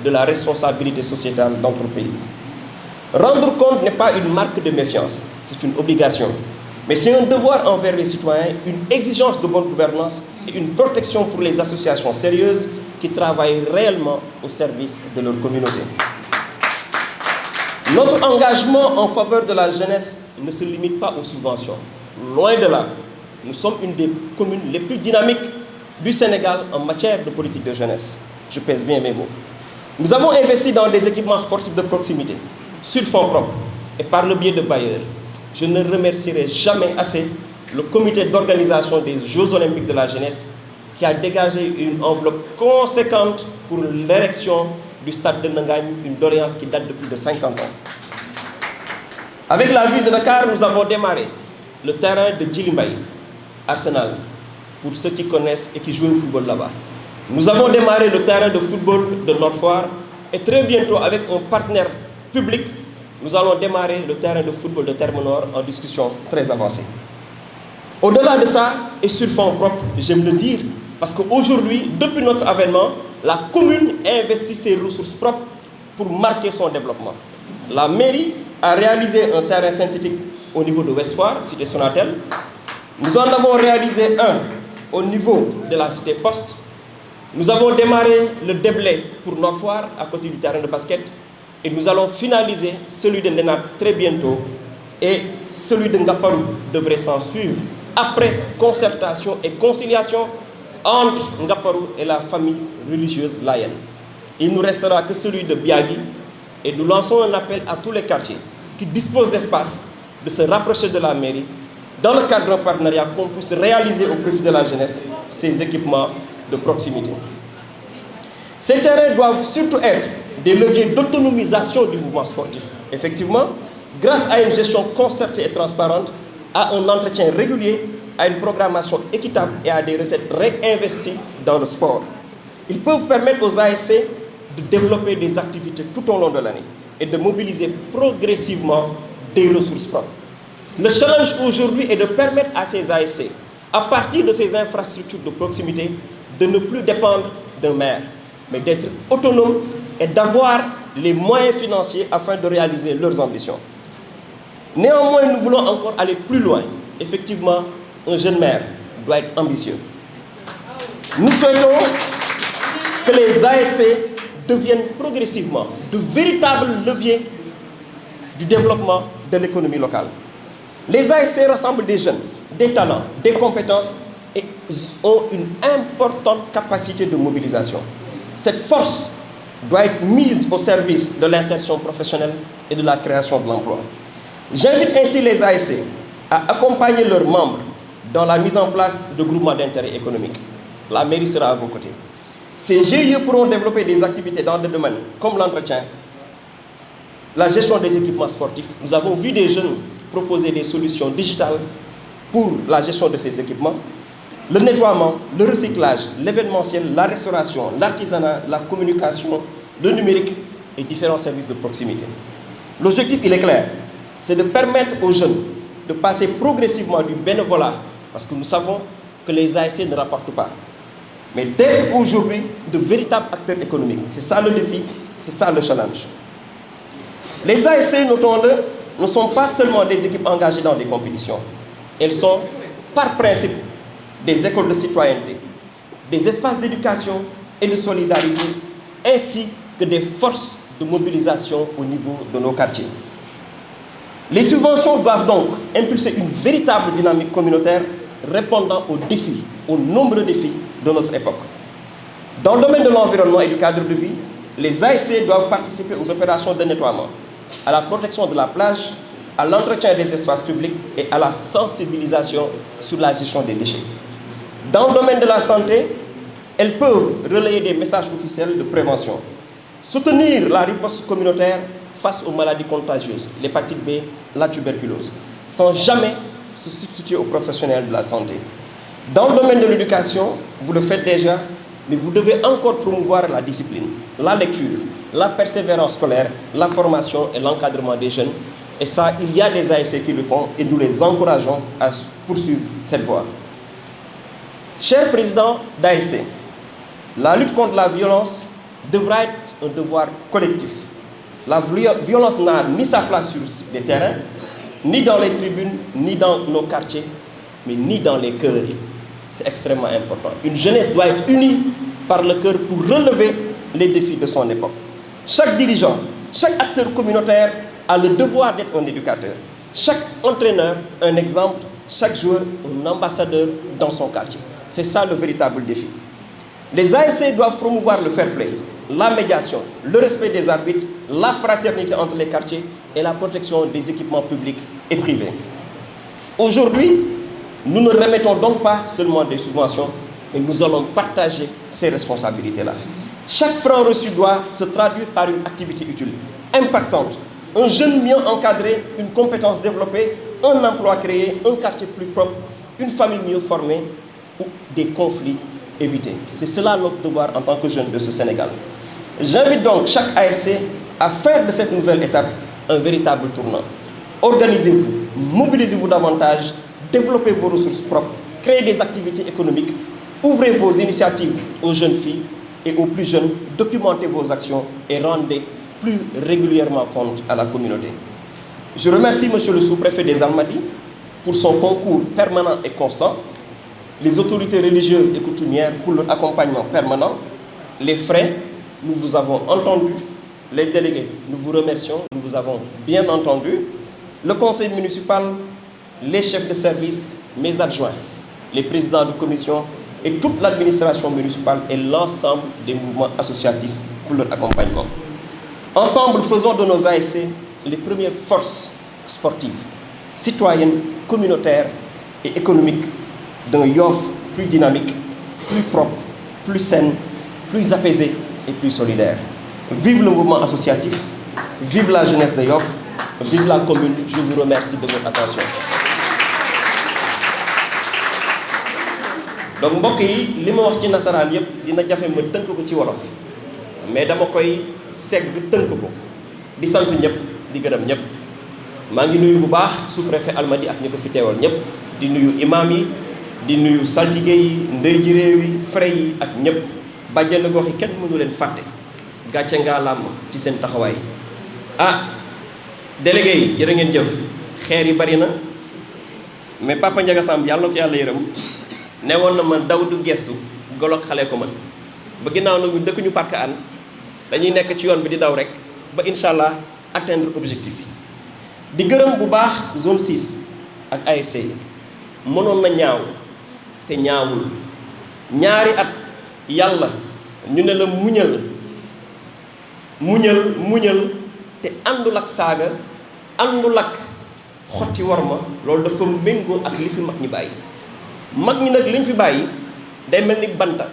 de la responsabilité sociétale d'entreprise. Rendre compte n'est pas une marque de méfiance, c'est une obligation. Mais c'est un devoir envers les citoyens, une exigence de bonne gouvernance et une protection pour les associations sérieuses qui travaillent réellement au service de leur communauté. Notre engagement en faveur de la jeunesse ne se limite pas aux subventions. Loin de là, nous sommes une des communes les plus dynamiques du Sénégal en matière de politique de jeunesse. Je pèse bien mes mots. Nous avons investi dans des équipements sportifs de proximité, sur fonds propres et par le biais de bailleurs. Je ne remercierai jamais assez le comité d'organisation des Jeux Olympiques de la jeunesse qui a dégagé une enveloppe conséquente pour l'érection du stade de Nangagne, une doléance qui date de plus de 50 ans. Avec la ville de Dakar, nous avons démarré le terrain de Djilimbay, Arsenal, pour ceux qui connaissent et qui jouent au football là-bas. Nous avons démarré le terrain de football de Nord-Foire et très bientôt, avec un partenaire public, nous allons démarrer le terrain de football de Terme-Nord en discussion très avancée. Au-delà de ça, et sur fonds propres, j'aime le dire, parce qu'aujourd'hui, depuis notre avènement, la commune investit ses ressources propres pour marquer son développement. La mairie a réalisé un terrain synthétique au niveau de Westfoire, cité Sonatel. Nous en avons réalisé un au niveau de la cité Poste. Nous avons démarré le déblai pour Nord-Foire à côté du terrain de basket. Et nous allons finaliser celui de Nenat très bientôt. Et celui de Ngaparou devrait s'en suivre après concertation et conciliation entre Ngaparou et la famille religieuse laïenne. Il ne nous restera que celui de Biagui. Et nous lançons un appel à tous les quartiers qui disposent d'espace de se rapprocher de la mairie dans le cadre d'un partenariat qu'on puisse réaliser au profit de la jeunesse ces équipements de proximité. Ces terrains doivent surtout être des leviers d'autonomisation du mouvement sportif. Effectivement, grâce à une gestion concertée et transparente, à un entretien régulier, à une programmation équitable et à des recettes réinvesties dans le sport. Ils peuvent permettre aux ASC de développer des activités tout au long de l'année et de mobiliser progressivement des ressources propres. Le challenge aujourd'hui est de permettre à ces ASC, à partir de ces infrastructures de proximité, de ne plus dépendre d'un maire, mais d'être autonomes et d'avoir les moyens financiers afin de réaliser leurs ambitions. Néanmoins, nous voulons encore aller plus loin. Effectivement, un jeune maire doit être ambitieux. Nous souhaitons que les ASC deviennent progressivement de véritables leviers du développement de l'économie locale. Les ASC rassemblent des jeunes, des talents, des compétences et ont une importante capacité de mobilisation. Cette force doit être mise au service de l'insertion professionnelle et de la création de l'emploi. J'invite ainsi les ASC à accompagner leurs membres dans la mise en place de groupements d'intérêt économique. La mairie sera à vos côtés. Ces GIE pourront développer des activités dans des domaines comme l'entretien, la gestion des équipements sportifs. Nous avons vu des jeunes proposer des solutions digitales pour la gestion de ces équipements. Le nettoiement, le recyclage, l'événementiel, la restauration, l'artisanat, la communication, le numérique et différents services de proximité. L'objectif, il est clair, c'est de permettre aux jeunes de passer progressivement du bénévolat, parce que nous savons que les ASC ne rapportent pas, mais d'être aujourd'hui de véritables acteurs économiques. C'est ça le défi, c'est ça le challenge. Les ASC, notons-le, ne sont pas seulement des équipes engagées dans des compétitions. Elles sont, par principe, des écoles de citoyenneté, des espaces d'éducation et de solidarité, ainsi que des forces de mobilisation au niveau de nos quartiers. Les subventions doivent donc impulser une véritable dynamique communautaire répondant aux défis, aux nombreux défis de notre époque. Dans le domaine de l'environnement et du cadre de vie, les ASC doivent participer aux opérations de nettoiement, à la protection de la plage, à l'entretien des espaces publics et à la sensibilisation sur la gestion des déchets. Dans le domaine de la santé, elles peuvent relayer des messages officiels de prévention, soutenir la riposte communautaire face aux maladies contagieuses, l'hépatite B, la tuberculose, sans jamais se substituer aux professionnels de la santé. Dans le domaine de l'éducation, vous le faites déjà, mais vous devez encore promouvoir la discipline, la lecture, la persévérance scolaire, la formation et l'encadrement des jeunes. Et ça, il y a des ASC qui le font et nous les encourageons à poursuivre cette voie. Cher président d'ASC, la lutte contre la violence devra être un devoir collectif. La violence n'a ni sa place sur les terrains, ni dans les tribunes, ni dans nos quartiers, mais ni dans les cœurs. C'est extrêmement important. Une jeunesse doit être unie par le cœur pour relever les défis de son époque. Chaque dirigeant, chaque acteur communautaire a le devoir d'être un éducateur. Chaque entraîneur, un exemple, chaque joueur, un ambassadeur dans son quartier. C'est ça le véritable défi. Les ASC doivent promouvoir le fair play, la médiation, le respect des arbitres, la fraternité entre les quartiers et la protection des équipements publics et privés. Aujourd'hui, nous ne remettons donc pas seulement des subventions, mais nous allons partager ces responsabilités-là. Chaque franc reçu doit se traduire par une activité utile, impactante, un jeune mieux encadré, une compétence développée, un emploi créé, un quartier plus propre, une famille mieux formée ou des conflits évités. C'est cela notre devoir en tant que jeunes de ce Sénégal. J'invite donc chaque ASC à faire de cette nouvelle étape un véritable tournant. Organisez-vous, mobilisez-vous davantage, développez vos ressources propres, créez des activités économiques, ouvrez vos initiatives aux jeunes filles et aux plus jeunes, documentez vos actions et rendez plus régulièrement compte à la communauté. Je remercie M. le sous-préfet des Almadies pour son concours permanent et constant, les autorités religieuses et coutumières pour leur accompagnement permanent, les frais, nous vous avons entendu, les délégués, nous vous remercions, nous vous avons bien entendu, le conseil municipal, les chefs de service, mes adjoints, les présidents de commission et toute l'administration municipale et l'ensemble des mouvements associatifs pour leur accompagnement. Ensemble, faisons de nos ASC les premières forces sportives, citoyennes, communautaires et économiques d'un Yoff plus dynamique, plus propre, plus saine, plus apaisé et plus solidaire. Vive le mouvement associatif, vive la jeunesse de Yoff, vive la commune. Je vous remercie de votre attention. Donc mbokk yi li ma wax ci nasaraan yëpp dina jafe ma tënk ko ci wolof mais dama koy segg tënk ko di sant ñëpp di gërëm ñëpp maa ngi nuyu bu baax sous-préfet Almadies ak ñi ko fi teewal ñëpp di nuyu imam yi di nuyu saltige yi ndey ji réew yi frais yi ak ñëpp bàjjenu gox yi kenn mënu leen fàtte gàcce ngaa làmm ci seen taxawaay délégué yi jërë ngeen jëf xeer yi bari na mais Papa Ndiaga Samb yàlla na ko yàlla yërëm ne woon na ma daw du gestu golok xale ko man ba ginnaaw nag ñu dëkk ñu parc an dañuy nekk ci yoon bi di daw rek ba incha allah atteindre objectif yi di gërëm bu baax zone 6 ak ASC yi mënoon na ñaaw te ñaawul ñaari at yàlla ñu ne la muñal te àndul ak saaga àndul ak xotti war ma loolu dafa méngoo ak li fi mag ñi bàyyi mag ñi nag liñ fi bàyyi day mel ni banta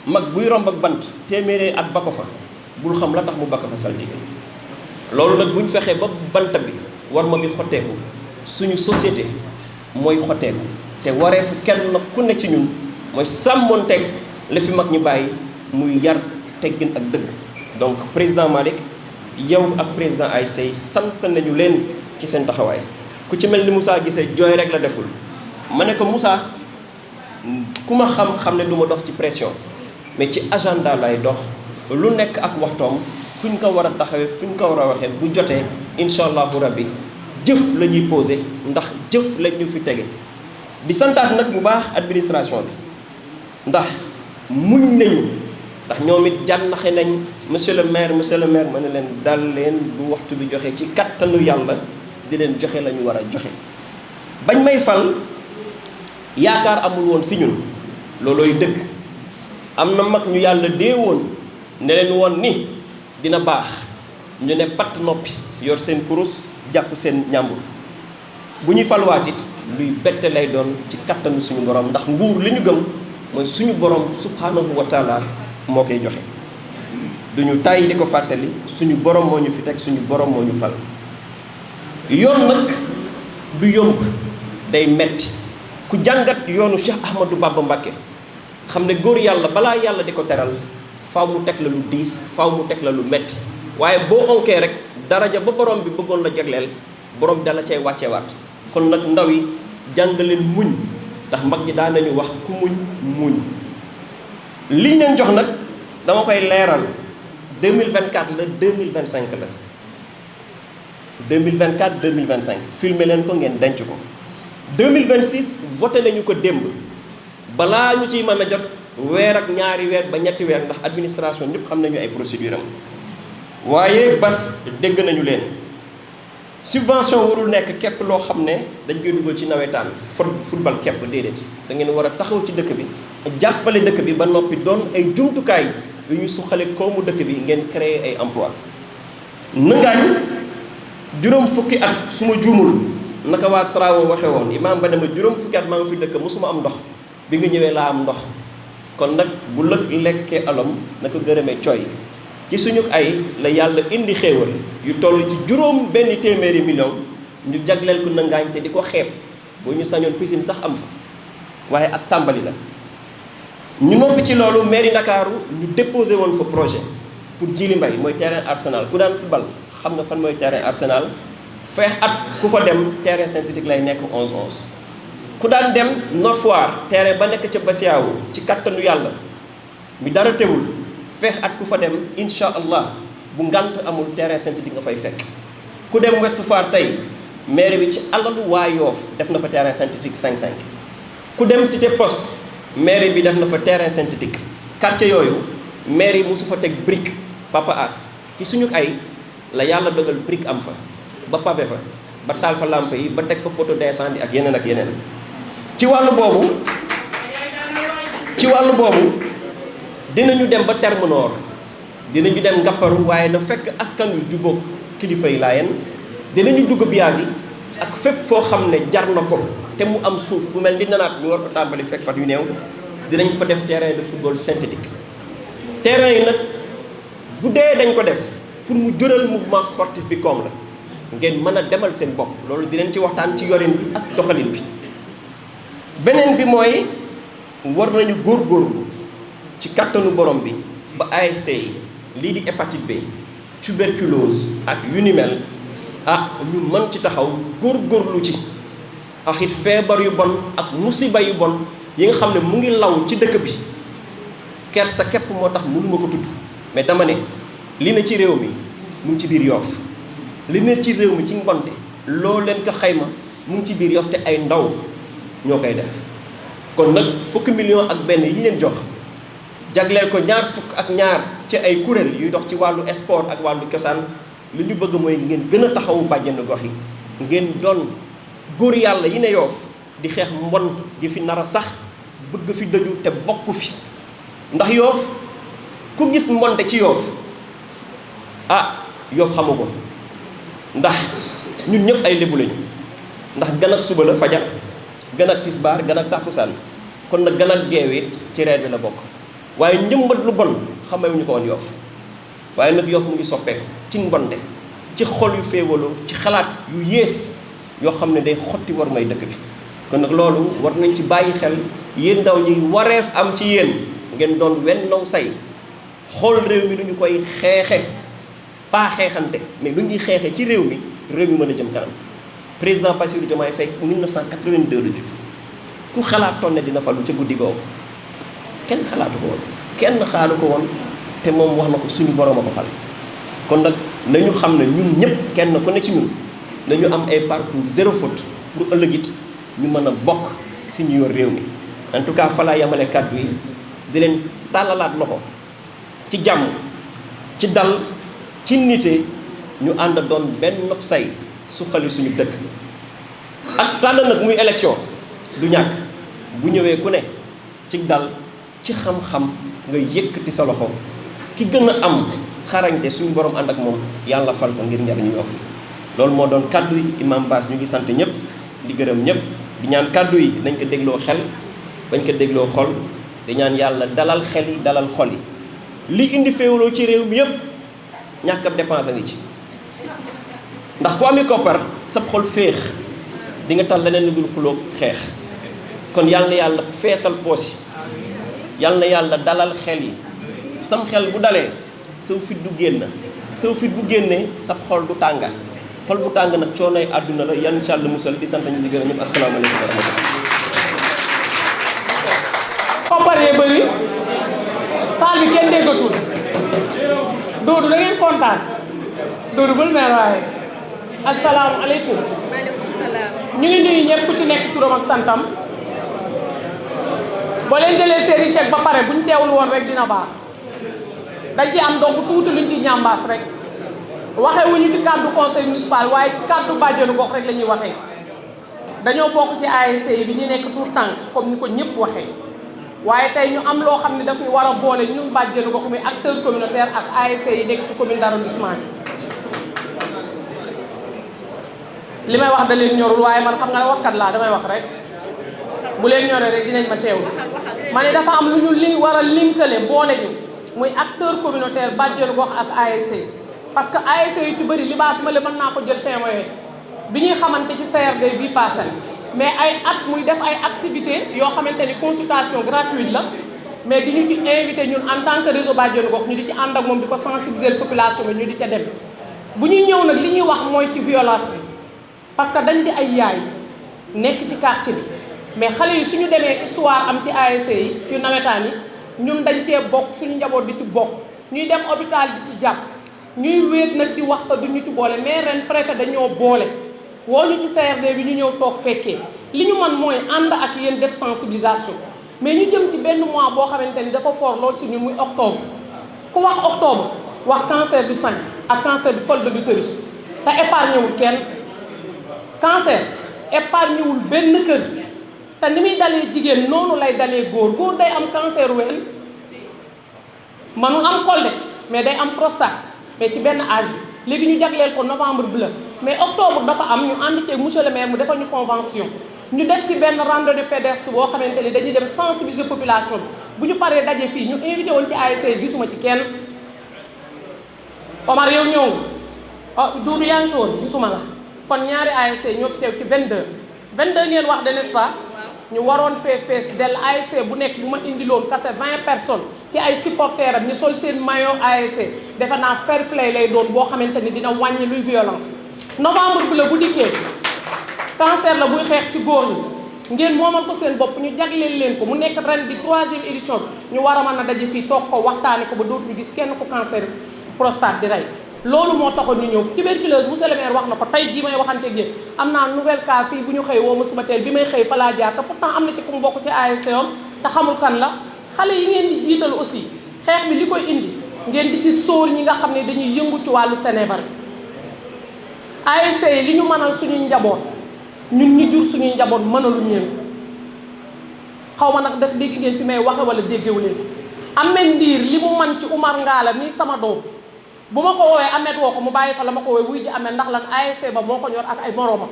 mag buy romb ak bant téeméeri at ba ko fa bul xam la tax mu bakk fa saltige loolu nag bu ñu fexee ba bant bi war ma bi xotteeku suñu société mooy xotteeku te wareefu kenn ku ne ci ñun mooy sàmmoonteeg la fi mag ñu bàyyi muy yar teggin ak dëgg. donc président Malick yow ak président ASC sant nañu leen ci seen taxawaay ku ci mel ni Moussa gisee jooy rek la deful ma ne ko Moussa ku ma xam ne du ma dox ci pression mais ci agenda lay dox lu nekk ak waxtoom fu ñu ko war a taxawee fu ñu ko war a waxee bu jotee incha allahu rabbi jëf la ñuy posé ndax jëf lañ ñu fi tege di santaat nag bu baax administration bi ndax muñ nañu ndax ñoom it jànnaxe nañ monsieur le maire ma ne leen dal leen bu waxtu bi joxe ci kattanu yàlla di leen joxe la ñu war a joxe bañ may fal yaakaar amul woon si ñun loolooy dëgg am na mag ñu yàlla dee woon ne leen woon ni dina baax ñu ne patt noppi yor seen kurus jàpp seen ñàmbur bu ñuy falwaat it luy bette lay doon ci kattanu suñu borom ndax nguur li ñu gëm mooy suñu borom subhanahu wa taala moo koy joxe duñu tàyyi di ko fàttali suñu borom moo ñu fi teg suñu borom moo ñu fal yoon nag du yomb day metti ku jàngat yoonu Cheikh Ahmadou Bamba Mbacké xam ne góor yàlla balaa yàlla di ko teral faaw mu teg la lu diis faaw mu teg la lu metti waaye boo onkee rek daraja ba borom bi bëggoon la jagleel borom bi dala cay wàcceewaat kon nag ndaw yi jàngaleen muñ ndax mag ñi daan nañu wax ku muñ liñ leen jox nag dama koy leeral 2024 la 2025 la 2024 2025 filmer leen ko ngeen denc ko 2026 voté nañu ko démb balaa ñu ciy mën a jot weer ak ñaari weer ba ñetti weer ndax administration ñëpp xam nañu ay procédure am waaye bas dégg nañu leen subvention warul nekk képp loo xam ne dañ koy dugal ci nawetaan football képp déedéet da ngeen war a taxaw ci dëkk bi jàppale dëkk bi ba noppi doon ay jumtukaay yu ñu suqale koomu dëkk bi ngeen créer ay emploi nëngaañ juróom fukki at su ma juumul naka waa travaux waxe woon imaam ba ne ma juróom fukki at maa ngi fi dëkk mosuma am ndox bi nga ñëwee laa am ndox kon nag bu lëg lekkee alom na ko gërëmee cooy ci suñu ay la yàlla indi xéewal yu toll ci juróom benn téeméeri million ñu jagleel ko nëngaañ te di ko xeeb boo ñu sañoon piscine sax am fa waaye ak tàmbali la ñu noppi ci loolu mairie Ndakaaru ñu déposé woon fa projet pour Djily Mbaye mooy terrain Arsenal ku daan football xam nga fan mooy terrain Arsenal feex at ku fa dem terrain synthétique lay nekk 11-11 ku daan dem Nord Foire terrain ba nekk ca Bassiaou ci kattanu yàlla mi dara teewul feex at ku fa dem incha allah bu ngant amul terrain synthétique nga fay fekk ku dem Ouest Foire tey mairie bi ci alalu waa Yoof def na fa terrain synthétique 5-5 ku dem Cité Poste mairie bi def na fa terrain synthétique quartier yooyu mairie mosu fa teg brique Papa As ci suñu ay la yàlla dogal brique am fa ba pavé fa ba taal fa lampe yi ba teg fa poteau d'incendie ak yeneen ci wàllu boobu dinañu dem ba Terme Nord dinañu dem Ngapparu waaye na fekk askan wi jubóog kilifa yi Laayeen dinañu dugg biyaa gi ak fépp foo xam ne jar na ko te mu am suuf bu mel ni nanaat ñu war ko tàmbali fekk fat yu néew dinañ fa def terrain de football synthétique terrain yi nag bu dee dañ ko def pour mu jural mouvement sportif bi koom la ngeen mën a demal seen bopp loolu dinañ ci waxtaan ci yorin bi ak doxalin bi beneen bi mooy war nañu góorgóorlu ci kattanu borom bi ba ASC lii di hépatite B tuberculose ak yu ni mel ñu mën ci taxaw góorgóorlu ci ak it feebar yu bon ak musiba yu bon yi nga xam ne mu ngi law ci dëkk bi kersa képp moo tax mënuma ko tudd mais dama ne li na ci réew mi mu ngi ci biir Yoff li ne ci réew mi ci mbonte loo leen ko xayma mu ngi ci biir Yoff te ay ndaw ñoo koy def kon nag fukki million ak benn yi ñu leen jox jagleel ko ñaar fukk ak ñaar ci ay kuréel yuy dox ci wàllu sport ak wàllu cosaan li ñu bëgg mooy ngeen gën a taxawu bàjjenu gox yi ngeen doon góor yàlla yi ne Yoff di xeex mbon gi fi nar a sax bëgg fi dëju te bokk fi ndax Yoff ku gis mbonte ci Yoff Yoff xamu ko ndax ñun ñëpp ay lébu lañu ndax gan ak suba la fajar gan ak tisbaar gan ak tàkkusaan kon nag gan ak geewit ci reer bi la bokk waaye njëmbat lu bon xamewuñu ko woon Yoff waaye nag Yoff mu ngi soppeeku ci mbonte ci xol yu féewaloo ci xalaat yu yées yoo xam ne day xotti war may dëkk bi kon nag loolu war nañ ci bàyyi xel yéen ndaw ñi wareef am ci yéen ngeen doon wennaw say xool réew mi lu ñu koy xeexe pas xeexante mais lu ñuy xeexe ci réew mi mën a jëm kanam président Bassirou Diomaye Faye 1982 la judd ku xalaatoon ne dina falu ca guddi googu kenn xalaatu ko woon kenn xaalu ko woon te moom wax na ko suñu borom a ko fal kon nag nañu xam ne ñun ñëpp kenn ku ne ci ñun nañu am ay parcours zéro faute pour ëllëg it ñu mën a bokk si ñu yor réew mi en tout cas fa laa yamale kàddu yi di leen tàllalaat loxo ci jàmm ci dal ci nite ñu ànd doon benn nopp say suqali suñu dëkk ak tànn nag muy élection du ñàkk bu ñëwee ku ne ci dal ci xam-xam nga yëkkati sa loxo ki gën a am xarañte suñu borom ànd ak moom yàlla fal ko ngir njariñu Yoff loolu moo doon kàddu yi Imam Bass ñu ngi sant ñëpp di gërëm ñëpp di ñaan kàddu yi nañ ko dégloo xel bañ ko dégloo xol di ñaan yàlla dalal xel yi dalal xol yi li indi féewaloo ci réew mi yëpp ñàkk ab dépense a ngi ci ndax ku ami koppar sab xol féex di nga tal leneen lu dul xulóog xeex kon yàlla na yàlla feesal poos yi yàlla na yàlla dalal xel yi sam xel bu dalee saw fit du génn saw fit bu génnee sab xol du tànga xol bu tàng nag coonay àdduna la yan incha allah musal di sant ñu di gërëm ñëpp asalaamaaleykum wa rahmatulah. koppar yee bëri saal bi kenn déggatul Doudou da ngeen kontaan Doudou bul meer waaye asalaamualeykum. maaleykum salaam. ñu ngi nuyu ñëpp ku ci nekk turam ak santam boo leen jëlee seeni chèque ba pare bu ñu teewul woon rek dina baax dañ ci am donc tuuti luñ ci ñambaas rek waxee wuñu ci kàddu conseil municipal waaye ci kàddu bàjjenu gox rek la ñuy waxee dañoo bokk ci ASC bi ñu nekk tout tànk comme ni ko ñëpp waxee waaye tey ñu am loo xam ne daf ñu war a boole ñun bàjjenu gox mi acteur communautaire ak ASC yi nekk ci commune d'arrondissement bi li may wax da leen ñorul waaye man xam nga ne waxkat laa damay wax rek bu leen ñoree rek dinañ ma teewlu ma ne dafa am lu ñu li war a linkale boole ñu muy acteur communautaire bàjjenu gox ak ASC parce que ASC yu ci bëri libaas ma le mën naa ko jël témoin bi ñuy xamante ci CRD bii passé mais ay at muy def ay activité yoo xamante ni consultation gratuite la mais di ñu ci invité ñun en tant que réseau bàjjenu gox ñu di ci ànd ak moom di ko sensibiliser population bi ñu di ca dem bu ñuy ñëw nag li ñuy wax mooy ci violence bi parce que dañ di ay yaay nekk ci quartier bi mais xale yi suñu demee histoire am ci ASC yi ci nawetaan yi ñun dañ cee bokk suñu njaboot di ci bokk ñuy dem hôpital di ci jàpp ñuy wéet nag di waxta duñu ci boole mais ren préfet dañoo boole woo ñu ci CRD bi ñu ñëw toog fekkee li ñu mën mooy ànd ak yéen def sensibilisation mais ñu jëm ci benn mois boo xamante ni dafa fort lool si ñun muy octobre ku wax octobre wax cancer du sein ak cancer du col de l'utérus te épargne wul kenn cancer épargne wul benn kër te ni muy dalee jigéen noonu lay dalee góor day am cancer ween mënul am col de mais day am prostate mais ci benn âge bi léegi ñu jagleel ko novembre bleu mais octobre dafa am ñu ànd ci monsieur le maire mu defal ñu convention ñu def ci benn randonnée pédestre boo xamante ni dañuy dem sensibiliser population bi bu ñu paree daje fii ñu invité woon ci ASC gisuma ci kenn Omar yow ñëw nga Doudou yaa ngi ci woon gisuma la kon ñaari ASC ñoo fi teew ci 22 ngeen wax de n'est-ce pas ñu waroon fee fees del ASC bu nekk bu ma indiloon kase 20 personnes ci ay supporters am ñu sol seen maillot ASC defe naa fair play lay doon boo xamante ni dina wàññi luy violence novembre bi la bu dikkee cancer la buy xeex ci góor ñi ngeen moomal ko seen bopp ñu jagleel leen ko mu nekk ren di 3e édition bi ñu war a mën a daje fii toog ko waxtaane ko ba dootuñu gis kenn ko cancer prostate di rey loolu moo taxoon ñu ñëw tuberculose monsieur le maire wax na ko tey jii may waxante ak yéen am naa nouvelle cas fii bu ñu xëy woo ma suba teel bi may xëy fa laa jaar te pourtant am na ci ku mu bokk ci ASC am te xamul kan la xale yi ngeen di jiital aussi xeex bi li koy indi ngeen di ci sóor ñi nga xam ne dañuy yëngu ci wàllu Sénébar ASC li ñu mënal suñuy njaboot ñun ñu jur suñuy njaboot mënaluñ leen xaw ma nag def dégg ngeen fi may waxe wala déggewu leen fi Ameth Ndiir li mu man ci Oumar Ngalla mii sama doom bu ma ko woowee Ameth woo ko mu bàyyi fa la ma ko woowee wuy ji Ameth ndax lan ASC ba moo ko ñor ak ay moroomam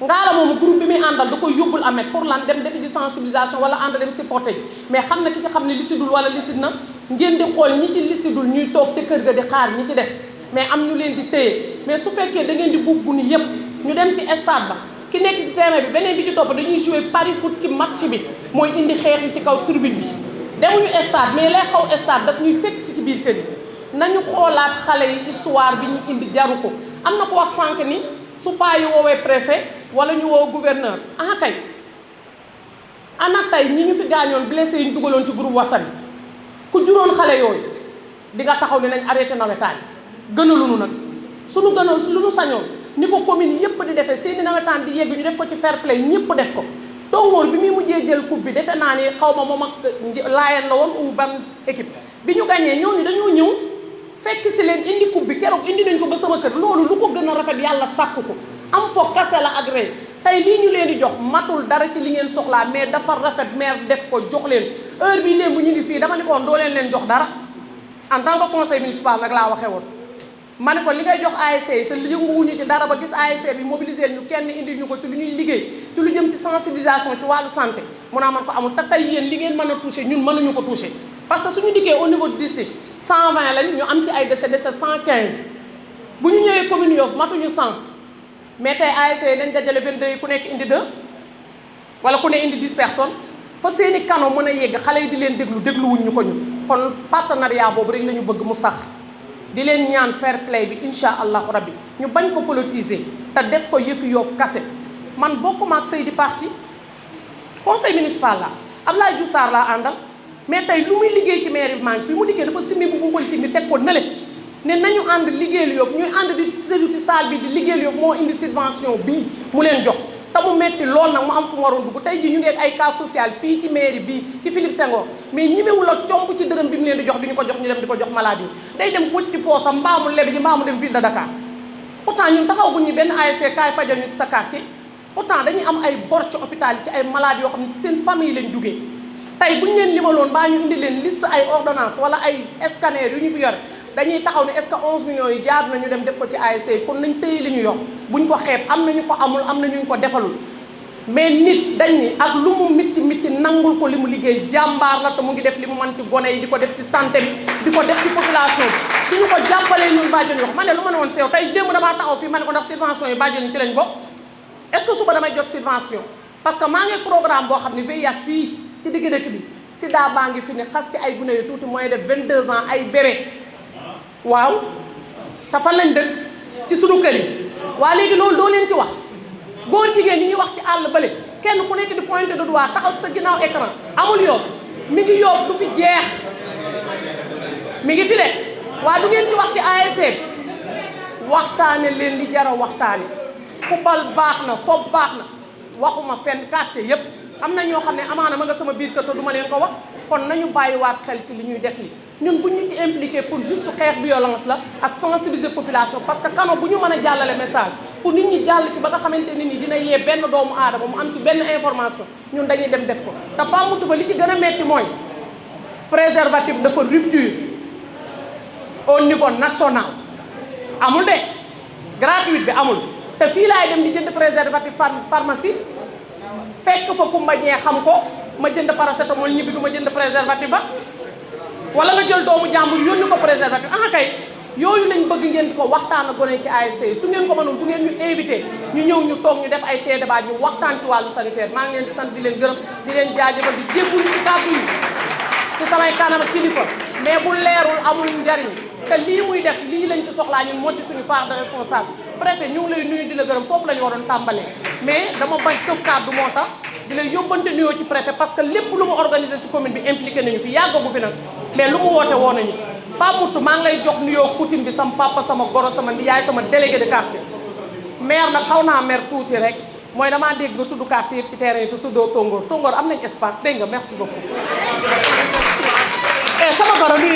Ngalla moomu groupe bi muy àndal da koy yóbbul Ameth pour lan dem defi ci sensibilisation wala ànd dem supporter ji mais xam na ki ci xam ne lisidul wala lisid na ngeen di xool ñi ci lisidul ñuy toog ca kër ga di xaar ñi ci des mais am ñu leen di téye mais su fekkee da ngeen di bugg ni yëpp ñu dem ci stade ba ki nekk ci terrain bi beneen bi ci topp dañuy jouer pari foot ci match bi mooy indi xeex yi ci kaw tribune bi demuñu stade mais lay xaw stade daf ñuy fekk si ci biir kër yi nañu xoolaat xale yi histoire bi ñu indi jaru ko am na ko wax sànq ni su paa yi woowee préfet wala ñu woo gouverneur ah kay ana tey ñi ñu fi gaañoon blessé yi ñu dugaloon ci groupe WhatsApp yi ku juróon xale yooyu di nga taxaw ni nañ arrêté nawetaan gënaluñu nag suñu gënal lu ñu sañoon ni ko commune yëpp di defee seeni nawetaan di yegg ñu def ko ci fair play ñëpp def ko Tongoor bi muy mujjee jël coupe bi defe naa ni xaw ma moom ak Laayeen la woon ou ban équipe bi ñu gañee ñooñu dañoo ñëw fekk si leen indi coupe bi keroog indi nañ ko ba sama kër loolu lu ko gën a rafet yàlla sàkk ko am fo kase la agré tey lii ñu leen di jox matul dara ci li ngeen soxlaa mais dafa rafet maire def ko jox leen heure bii démb ñu ngi fii dama ni ko woon doo leen jox dara en tant que conseil municipal nag laa waxee woon ma ne ko li ngay jox ASC te yënguwuñu ci dara ba gis ASC bi mobiliser ñu kenn indil ñu ko ci lu ñuy liggéey ci lu jëm ci sensibilisation ci wàllu santé mun naa man ko amul te tey yéen li ngeen mën a touché ñun mënuñu ko touché parce que suñu dikkee au niveau du district 120 lañ ñu am ci ay décès 115 bu ñu ñëwee commune Yoff matuñu 100 mais tey ASC nañ dajale 22 yi ku nekk indi 2 wala ku ne indi 10 personnes fa seeni canaux mën a yegg xale yi di leen dégluwuñ ñu ko ñun kon partenariat boobu rek la ñu bëgg mu sax di leen ñaan fair play bi incha allahu rabbi ñu bañ ko politiser te def ko yëfi Yoff kase man bokkuma ak Seydi parti conseil municipal la Abdoulaye Diouf Sarr laa àndal mais tey lu muy liggéey ci mairie bi maa ngi fi mu dikkee dafa simmi bu politique ni teg ko nële ne nañu ànd liggéeyal Yoff ñuy ànd di tëju ci salle bi di liggéeyal Yoff moo indi subvention bii mu leen jox te mu metti lool nag mu am fu mu waroon dugg tey ji ñu ngi ak ay cas social fii ci mairie bii ci Philippe Senghor mais ñimewul a comp ci dërëm bi mu leen di jox di ñu ko jox ñu dem di ko jox malade yi day dem wëcc ci poosam mbaamu lebe ji mbaamu dem ville de Dakar pourtant ñun taxawaguñ ñu benn ASC kaay fajal ñu sa quartier pourtant dañuy am ay bor ci hôpital yi ci ay malades yoo xam ne ci seen famille lañ jugee tey bu ñu leen limaloon baa ñu indi leen liste ay ordonnance wala ay scanner yu ñu fi yore dañuy taxaw ne est-ce que 11 millions yi jaar nañu dem def ko ci ASC kon nañ tëye li ñu yor buñ ko xeeb am nañu ko amul am na ñu ko defalul mais nit dañ ni ak lu mu mitti mitti nangul ko li mu liggéey jàmbaar la te mu ngi def li mu mën ci gone yi di ko def ci santé bi di ko def ci population bi suñu ko jàppalee ñun bàjjen Yoff ma ne lu ma ne woon seew tey démb damaa taxaw fii ma ne ko ndax subvention yi bàjjen yi ci lañ bokk est-ce que suba damay jot subvention parce que maa ngi programme boo xam ne VIH fii ci digg dëkk bi sida baa ngi fi ne xas ci ay gune yu tuuti moins de 22 ans ay bébé waaw te fan lañ dëkk ci sunu kër yi waa léegi loolu doo leen ci wax góor jigéen ñi ñuy wax ci àll bële kenn ku nekk di pointé du doigt taxaw ci sa ginnaaw écran amul Yoff mi ngi Yoff du fi jeex mi ngi fi de waa du ngeen ci wax ci ASC waxtaane leen li jara waxtaane football baax na foofu baax na waxuma fenn quartier yépp am na ñoo xam ne amaana ma nga sama biir kër te duma leen ko wax kon nañu bàyyiwaat xel ci li ñuy def ni ñun bu ñu ci impliqué pour juste xeex violence la ak sensibiliser population parce que canaux bu ñu mën a jàllale message pour nit ñi jàll ci ba nga xamante nit ñi dina yee benn doomu aadama mu am ci benn information ñun dañuy dem def ko te pambutu fa li ci gën a metti mooy préservatif dafa rupture au niveau national amul de gratuite bi amul te fii laay dem di jënd préservatif pharmacie fekk fa kumba ñee xam ko ma jënd paracétamol ñibbi du ma jënd préservatif ba wala nga jël doomu jàmbur yónni ko préservatif ah kay yooyu lañ bëgg ngeen di ko waxtaan ak gone ci ASC su ngeen ko mënoon bu ngeen ñu invité ñu ñëw ñu toog ñu def ay tee débat ñu waxtaan ci wàllu sanitaire maa ngi leen di sant di leen gërëm di leen jaajëfal di jébbulu ci kàddu yi ci samay kanam ak kilifa mais bu leerul amul njariñ te lii muy def lii lañ ci soxlaa ñun moo ci suñu part de responsable préfet ñu ngi lay nuyu di la gërëm foofu la ñu waroon tàmbalee mais dama bañ këf kàddu moo tax di lay yóbbante nuyoo ci préfet parce que lépp lu mu organisé si commune bi impliqué nañu fi yàggagu fi nag mais lu mu woote woo nañu Pape Moutou maa ngi lay jox nuyoo coutume bi sama papa sama goro sama yaay sama délégué de quartier maire nag xaw naa maire tuuti rek mooy damaa dégg nga tudd quartier yëpp ci terrain yi te tuddoo Tongoor Tongoor am nañ espace dégg nga merci beaucoup sama goro nuyu